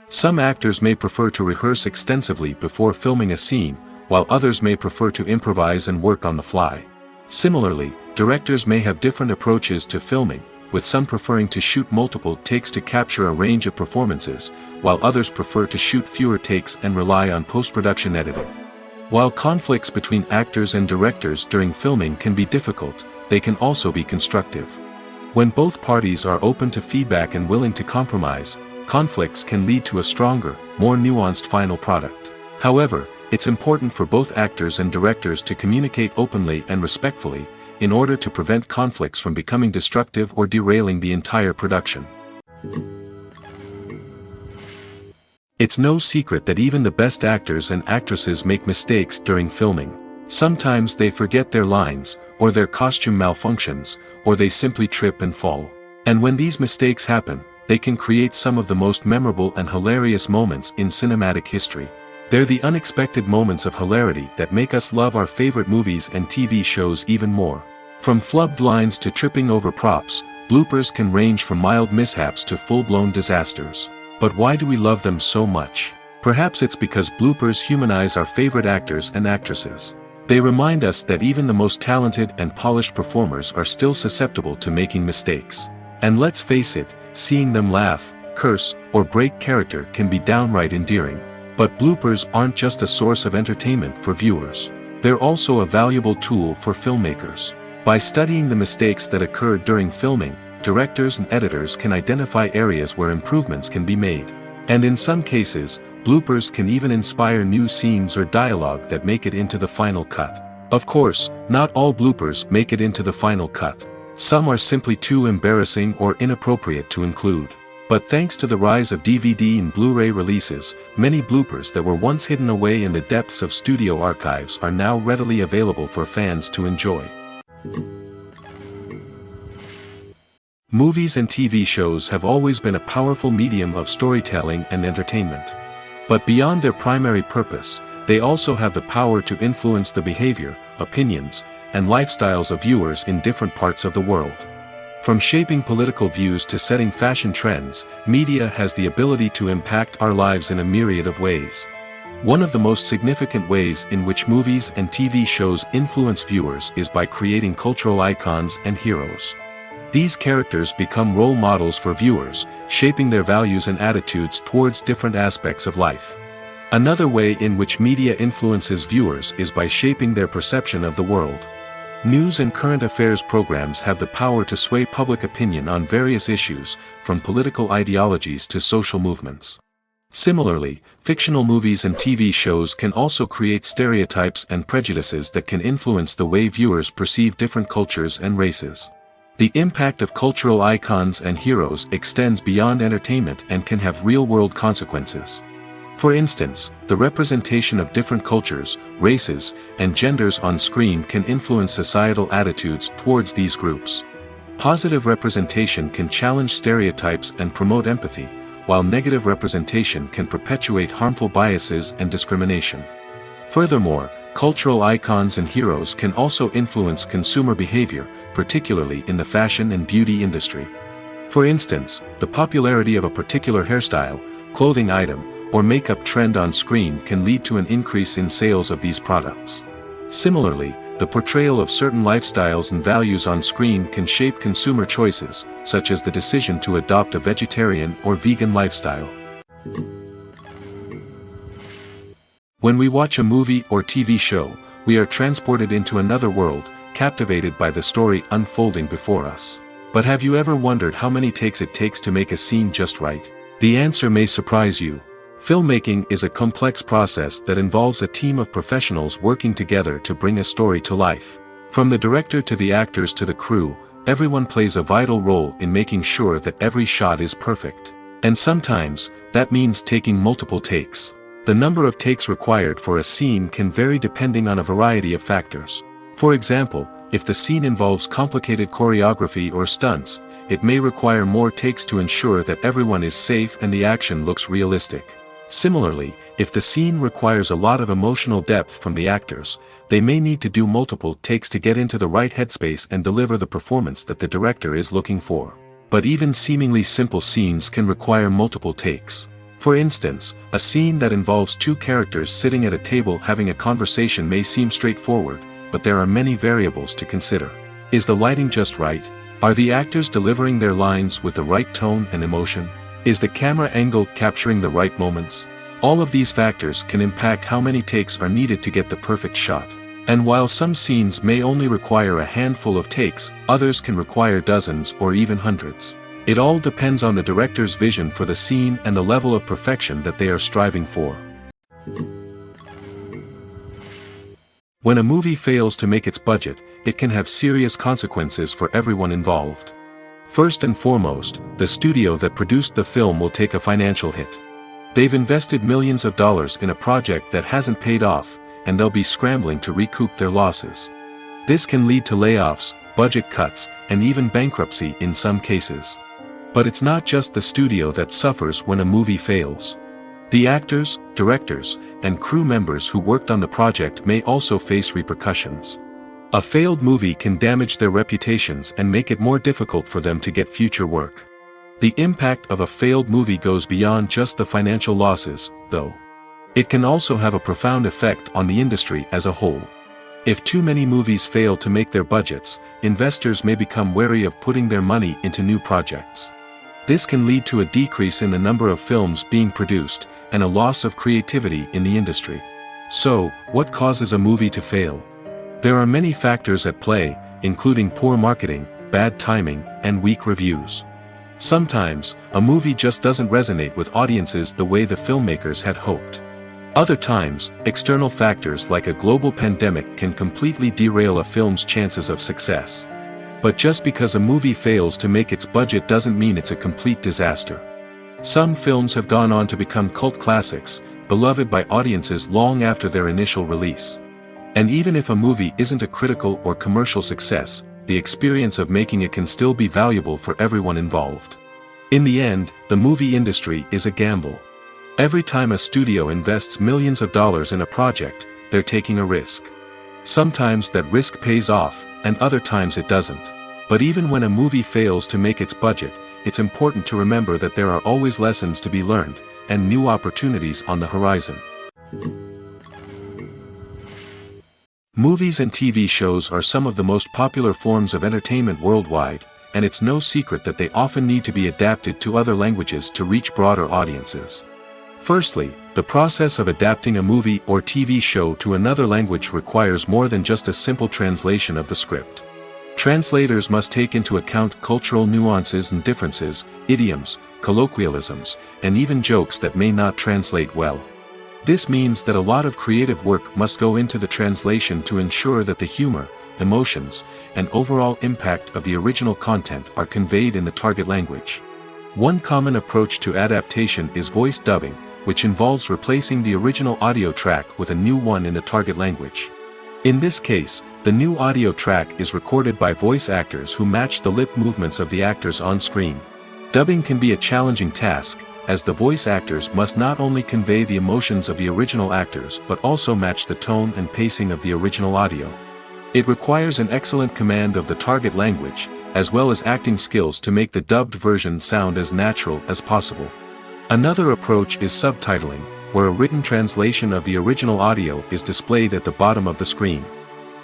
Some actors may prefer to rehearse extensively before filming a scene, while others may prefer to improvise and work on the fly. Similarly, directors may have different approaches to filming, with some preferring to shoot multiple takes to capture a range of performances, while others prefer to shoot fewer takes and rely on post-production editing. While conflicts between actors and directors during filming can be difficult, they can also be constructive. When both parties are open to feedback and willing to compromise, conflicts can lead to a stronger, more nuanced final product. However, it's important for both actors and directors to communicate openly and respectfully, in order to prevent conflicts from becoming destructive or derailing the entire production. It's no secret that even the best actors and actresses make mistakes during filming. Sometimes they forget their lines, or their costume malfunctions, or they simply trip and fall. And when these mistakes happen, they can create some of the most memorable and hilarious moments in cinematic history. They're the unexpected moments of hilarity that make us love our favorite movies and TV shows even more. From flubbed lines to tripping over props, bloopers can range from mild mishaps to full-blown disasters. But why do we love them so much? Perhaps it's because bloopers humanize our favorite actors and actresses. They remind us that even the most talented and polished performers are still susceptible to making mistakes. And let's face it, Seeing them laugh, curse, or break character can be downright endearing. But bloopers aren't just a source of entertainment for viewers. They're also a valuable tool for filmmakers. By studying the mistakes that occurred during filming, directors and editors can identify areas where improvements can be made. And in some cases, bloopers can even inspire new scenes or dialogue that make it into the final cut. Of course, not all bloopers make it into the final cut. Some are simply too embarrassing or inappropriate to include. But thanks to the rise of DVD and Blu-ray releases, many bloopers that were once hidden away in the depths of studio archives are now readily available for fans to enjoy. Movies and TV shows have always been a powerful medium of storytelling and entertainment. But beyond their primary purpose, they also have the power to influence the behavior, opinions, and lifestyles of viewers in different parts of the world. From shaping political views to setting fashion trends, media has the ability to impact our lives in a myriad of ways. One of the most significant ways in which movies and TV shows influence viewers is by creating cultural icons and heroes. These characters become role models for viewers, shaping their values and attitudes towards different aspects of life. Another way in which media influences viewers is by shaping their perception of the world. News and current affairs programs have the power to sway public opinion on various issues, from political ideologies to social movements. Similarly, fictional movies and TV shows can also create stereotypes and prejudices that can influence the way viewers perceive different cultures and races. The impact of cultural icons and heroes extends beyond entertainment and can have real-world consequences. For instance, the representation of different cultures, races, and genders on screen can influence societal attitudes towards these groups. Positive representation can challenge stereotypes and promote empathy, while negative representation can perpetuate harmful biases and discrimination. Furthermore, cultural icons and heroes can also influence consumer behavior, particularly in the fashion and beauty industry. For instance, the popularity of a particular hairstyle, clothing item, or makeup trend on screen can lead to an increase in sales of these products. Similarly, the portrayal of certain lifestyles and values on screen can shape consumer choices, such as the decision to adopt a vegetarian or vegan lifestyle. When we watch a movie or TV show, we are transported into another world, captivated by the story unfolding before us. But have you ever wondered how many takes it takes to make a scene just right? The answer may surprise you. Filmmaking is a complex process that involves a team of professionals working together to bring a story to life. From the director to the actors to the crew, everyone plays a vital role in making sure that every shot is perfect. And sometimes, that means taking multiple takes. The number of takes required for a scene can vary depending on a variety of factors. For example, if the scene involves complicated choreography or stunts, it may require more takes to ensure that everyone is safe and the action looks realistic. Similarly, if the scene requires a lot of emotional depth from the actors, they may need to do multiple takes to get into the right headspace and deliver the performance that the director is looking for. But even seemingly simple scenes can require multiple takes. For instance, a scene that involves two characters sitting at a table having a conversation may seem straightforward, but there are many variables to consider. Is the lighting just right? Are the actors delivering their lines with the right tone and emotion? Is the camera angle capturing the right moments? All of these factors can impact how many takes are needed to get the perfect shot. And while some scenes may only require a handful of takes, others can require dozens or even hundreds. It all depends on the director's vision for the scene and the level of perfection that they are striving for. When a movie fails to make its budget, it can have serious consequences for everyone involved. First and foremost, the studio that produced the film will take a financial hit. They've invested millions of dollars in a project that hasn't paid off, and they'll be scrambling to recoup their losses. This can lead to layoffs, budget cuts, and even bankruptcy in some cases. But it's not just the studio that suffers when a movie fails. The actors, directors, and crew members who worked on the project may also face repercussions. A failed movie can damage their reputations and make it more difficult for them to get future work. The impact of a failed movie goes beyond just the financial losses, though. It can also have a profound effect on the industry as a whole. If too many movies fail to make their budgets, investors may become wary of putting their money into new projects. This can lead to a decrease in the number of films being produced, and a loss of creativity in the industry. So, what causes a movie to fail? There are many factors at play, including poor marketing, bad timing, and weak reviews. Sometimes, a movie just doesn't resonate with audiences the way the filmmakers had hoped. Other times, external factors like a global pandemic can completely derail a film's chances of success. But just because a movie fails to make its budget doesn't mean it's a complete disaster. Some films have gone on to become cult classics, beloved by audiences long after their initial release. And even if a movie isn't a critical or commercial success, the experience of making it can still be valuable for everyone involved. In the end, the movie industry is a gamble. Every time a studio invests millions of dollars in a project, they're taking a risk. Sometimes that risk pays off, and other times it doesn't. But even when a movie fails to make its budget, it's important to remember that there are always lessons to be learned, and new opportunities on the horizon. Movies and TV shows are some of the most popular forms of entertainment worldwide, and it's no secret that they often need to be adapted to other languages to reach broader audiences. Firstly, the process of adapting a movie or TV show to another language requires more than just a simple translation of the script. Translators must take into account cultural nuances and differences, idioms, colloquialisms, and even jokes that may not translate well. This means that a lot of creative work must go into the translation to ensure that the humor, emotions, and overall impact of the original content are conveyed in the target language. One common approach to adaptation is voice dubbing, which involves replacing the original audio track with a new one in the target language. In this case, the new audio track is recorded by voice actors who match the lip movements of the actors on screen. Dubbing can be a challenging task, as the voice actors must not only convey the emotions of the original actors but also match the tone and pacing of the original audio. It requires an excellent command of the target language, as well as acting skills to make the dubbed version sound as natural as possible. Another approach is subtitling, where a written translation of the original audio is displayed at the bottom of the screen.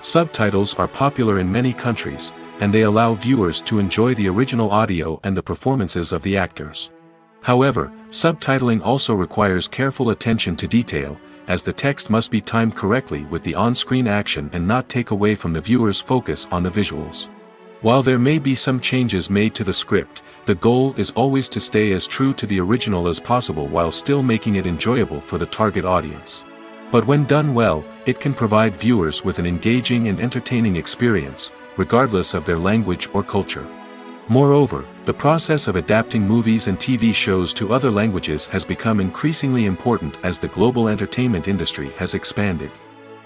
Subtitles are popular in many countries, and they allow viewers to enjoy the original audio and the performances of the actors. However, subtitling also requires careful attention to detail, as the text must be timed correctly with the on-screen action and not take away from the viewer's focus on the visuals. While there may be some changes made to the script, the goal is always to stay as true to the original as possible while still making it enjoyable for the target audience. But when done well, it can provide viewers with an engaging and entertaining experience, regardless of their language or culture. Moreover, the process of adapting movies and TV shows to other languages has become increasingly important as the global entertainment industry has expanded.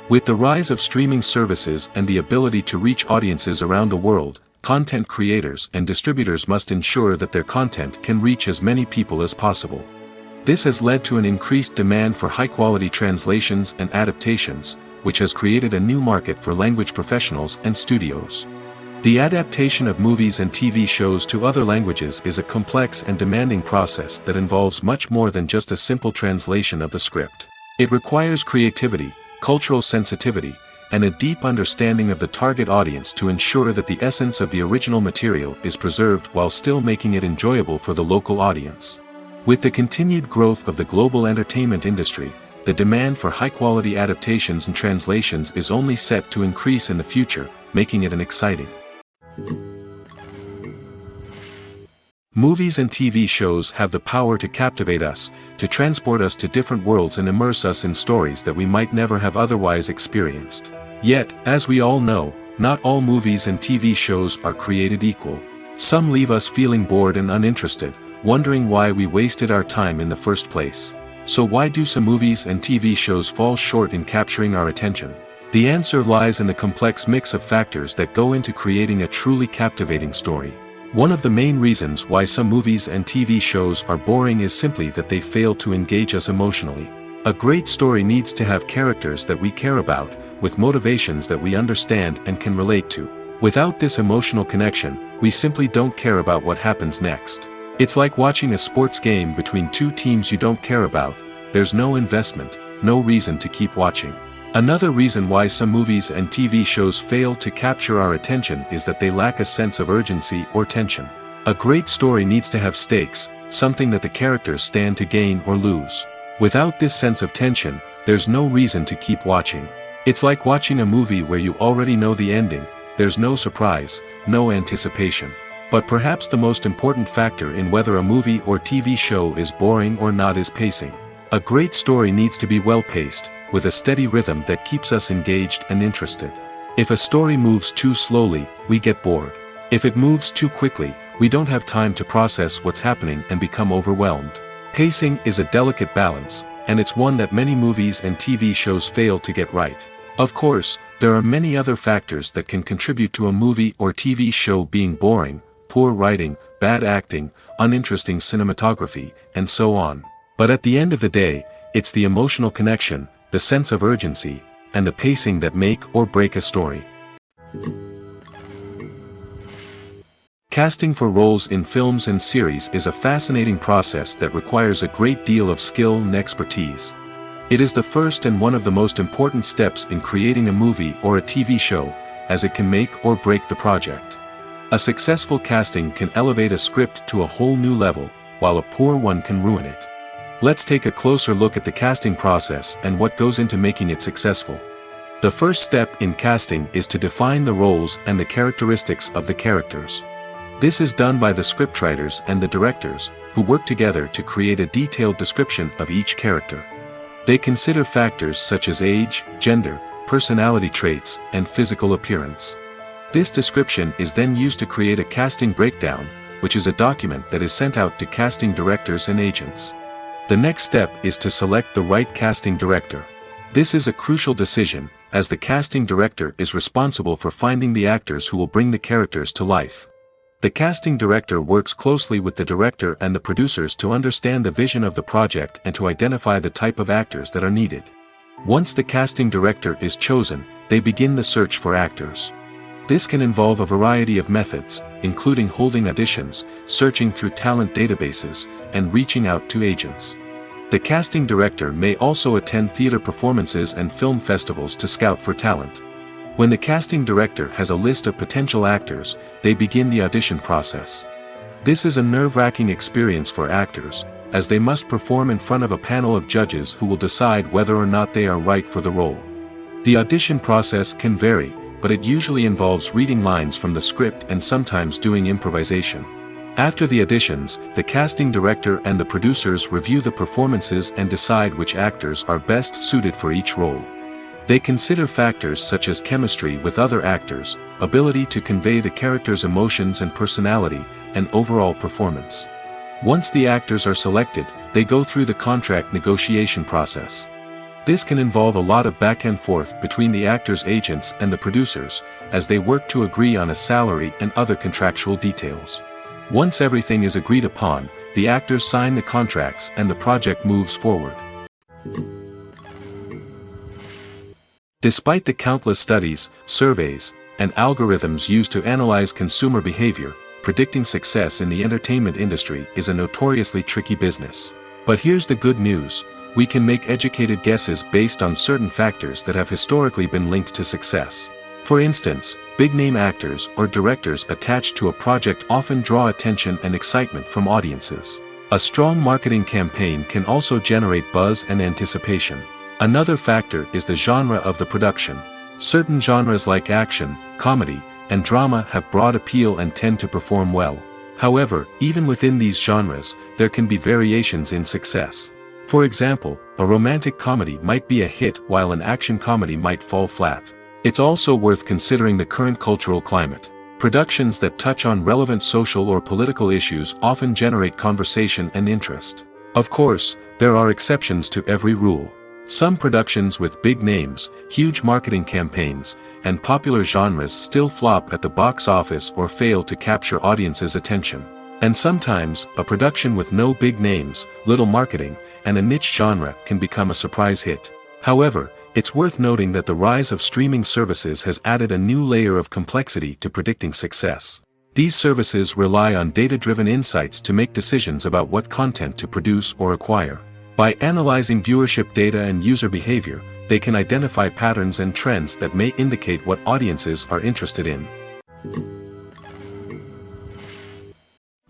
With the rise of streaming services and the ability to reach audiences around the world, content creators and distributors must ensure that their content can reach as many people as possible. This has led to an increased demand for high-quality translations and adaptations, which has created a new market for language professionals and studios. The adaptation of movies and TV shows to other languages is a complex and demanding process that involves much more than just a simple translation of the script. It requires creativity, cultural sensitivity, and a deep understanding of the target audience to ensure that the essence of the original material is preserved while still making it enjoyable for the local audience. With the continued growth of the global entertainment industry, the demand for high-quality adaptations and translations is only set to increase in the future, making it an exciting. Movies and TV shows have the power to captivate us, to transport us to different worlds and immerse us in stories that we might never have otherwise experienced. Yet, as we all know, not all movies and TV shows are created equal. Some leave us feeling bored and uninterested, wondering why we wasted our time in the first place. So why do some movies and TV shows fall short in capturing our attention? The answer lies in the complex mix of factors that go into creating a truly captivating story. One of the main reasons why some movies and TV shows are boring is simply that they fail to engage us emotionally. A great story needs to have characters that we care about, with motivations that we understand and can relate to. Without this emotional connection, we simply don't care about what happens next. It's like watching a sports game between two teams you don't care about. There's no investment, no reason to keep watching. Another reason why some movies and TV shows fail to capture our attention is that they lack a sense of urgency or tension. A great story needs to have stakes, something that the characters stand to gain or lose. Without this sense of tension, there's no reason to keep watching. It's like watching a movie where you already know the ending, there's no surprise, no anticipation. But perhaps the most important factor in whether a movie or TV show is boring or not is pacing. A great story needs to be well-paced, with a steady rhythm that keeps us engaged and interested. If a story moves too slowly, we get bored. If it moves too quickly, we don't have time to process what's happening and become overwhelmed. Pacing is a delicate balance, and it's one that many movies and TV shows fail to get right. Of course, there are many other factors that can contribute to a movie or TV show being boring: poor writing, bad acting, uninteresting cinematography, and so on. But at the end of the day, it's the emotional connection, the sense of urgency, and the pacing that make or break a story. Casting for roles in films and series is a fascinating process that requires a great deal of skill and expertise. It is the first and one of the most important steps in creating a movie or a TV show, as it can make or break the project. A successful casting can elevate a script to a whole new level, while a poor one can ruin it. Let's take a closer look at the casting process and what goes into making it successful. The first step in casting is to define the roles and the characteristics of the characters. This is done by the scriptwriters and the directors, who work together to create a detailed description of each character. They consider factors such as age, gender, personality traits, and physical appearance. This description is then used to create a casting breakdown, which is a document that is sent out to casting directors and agents. The next step is to select the right casting director. This is a crucial decision, as the casting director is responsible for finding the actors who will bring the characters to life. The casting director works closely with the director and the producers to understand the vision of the project and to identify the type of actors that are needed. Once the casting director is chosen, they begin the search for actors. This can involve a variety of methods, including holding auditions, searching through talent databases, and reaching out to agents. The casting director may also attend theater performances and film festivals to scout for talent. When the casting director has a list of potential actors, they begin the audition process. This is a nerve-wracking experience for actors, as they must perform in front of a panel of judges who will decide whether or not they are right for the role. The audition process can vary, but it usually involves reading lines from the script and sometimes doing improvisation. After the auditions, the casting director and the producers review the performances and decide which actors are best suited for each role. They consider factors such as chemistry with other actors, ability to convey the character's emotions and personality, and overall performance. Once the actors are selected, they go through the contract negotiation process. This can involve a lot of back and forth between the actors' agents and the producers, as they work to agree on a salary and other contractual details. Once everything is agreed upon, the actors sign the contracts and the project moves forward. Despite the countless studies, surveys, and algorithms used to analyze consumer behavior, predicting success in the entertainment industry is a notoriously tricky business. But here's the good news: we can make educated guesses based on certain factors that have historically been linked to success. For instance, big-name actors or directors attached to a project often draw attention and excitement from audiences. A strong marketing campaign can also generate buzz and anticipation. Another factor is the genre of the production. Certain genres like action, comedy, and drama have broad appeal and tend to perform well. However, even within these genres, there can be variations in success. For example, a romantic comedy might be a hit while an action comedy might fall flat. It's also worth considering the current cultural climate. Productions that touch on relevant social or political issues often generate conversation and interest. Of course, there are exceptions to every rule. Some productions with big names, huge marketing campaigns, and popular genres still flop at the box office or fail to capture audiences' attention. And sometimes, a production with no big names, little marketing, and a niche genre can become a surprise hit. However, it's worth noting that the rise of streaming services has added a new layer of complexity to predicting success. These services rely on data-driven insights to make decisions about what content to produce or acquire. By analyzing viewership data and user behavior, they can identify patterns and trends that may indicate what audiences are interested in.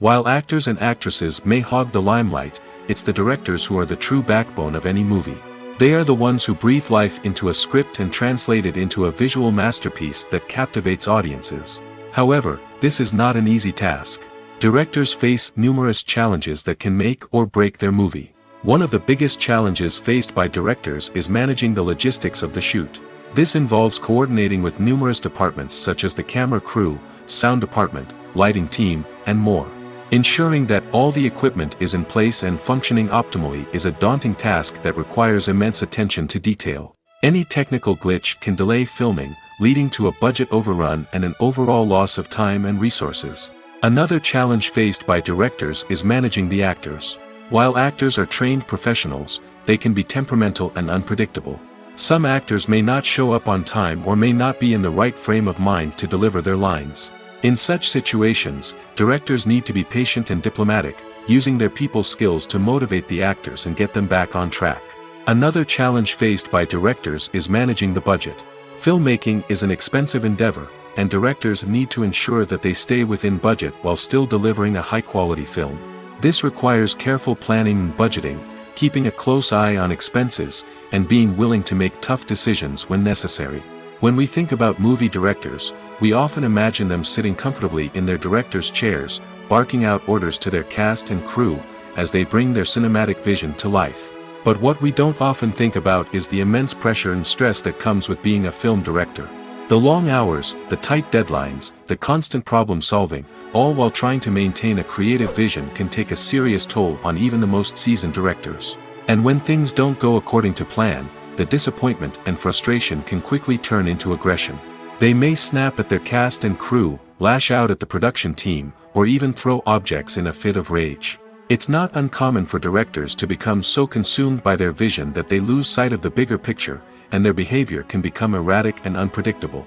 While actors and actresses may hog the limelight, it's the directors who are the true backbone of any movie. They are the ones who breathe life into a script and translate it into a visual masterpiece that captivates audiences. However, this is not an easy task. Directors face numerous challenges that can make or break their movie. One of the biggest challenges faced by directors is managing the logistics of the shoot. This involves coordinating with numerous departments such as the camera crew, sound department, lighting team, and more. Ensuring that all the equipment is in place and functioning optimally is a daunting task that requires immense attention to detail. Any technical glitch can delay filming, leading to a budget overrun and an overall loss of time and resources. Another challenge faced by directors is managing the actors. While actors are trained professionals, they can be temperamental and unpredictable. Some actors may not show up on time or may not be in the right frame of mind to deliver their lines. In such situations, directors need to be patient and diplomatic, using their people skills to motivate the actors and get them back on track. Another challenge faced by directors is managing the budget. Filmmaking is an expensive endeavor, and directors need to ensure that they stay within budget while still delivering a high-quality film. This requires careful planning and budgeting, keeping a close eye on expenses, and being willing to make tough decisions when necessary. When we think about movie directors, we often imagine them sitting comfortably in their director's chairs, barking out orders to their cast and crew, as they bring their cinematic vision to life. But what we don't often think about is the immense pressure and stress that comes with being a film director. The long hours, the tight deadlines, the constant problem solving, all while trying to maintain a creative vision can take a serious toll on even the most seasoned directors. And when things don't go according to plan, the disappointment and frustration can quickly turn into aggression. They may snap at their cast and crew, lash out at the production team, or even throw objects in a fit of rage. It's not uncommon for directors to become so consumed by their vision that they lose sight of the bigger picture, and their behavior can become erratic and unpredictable.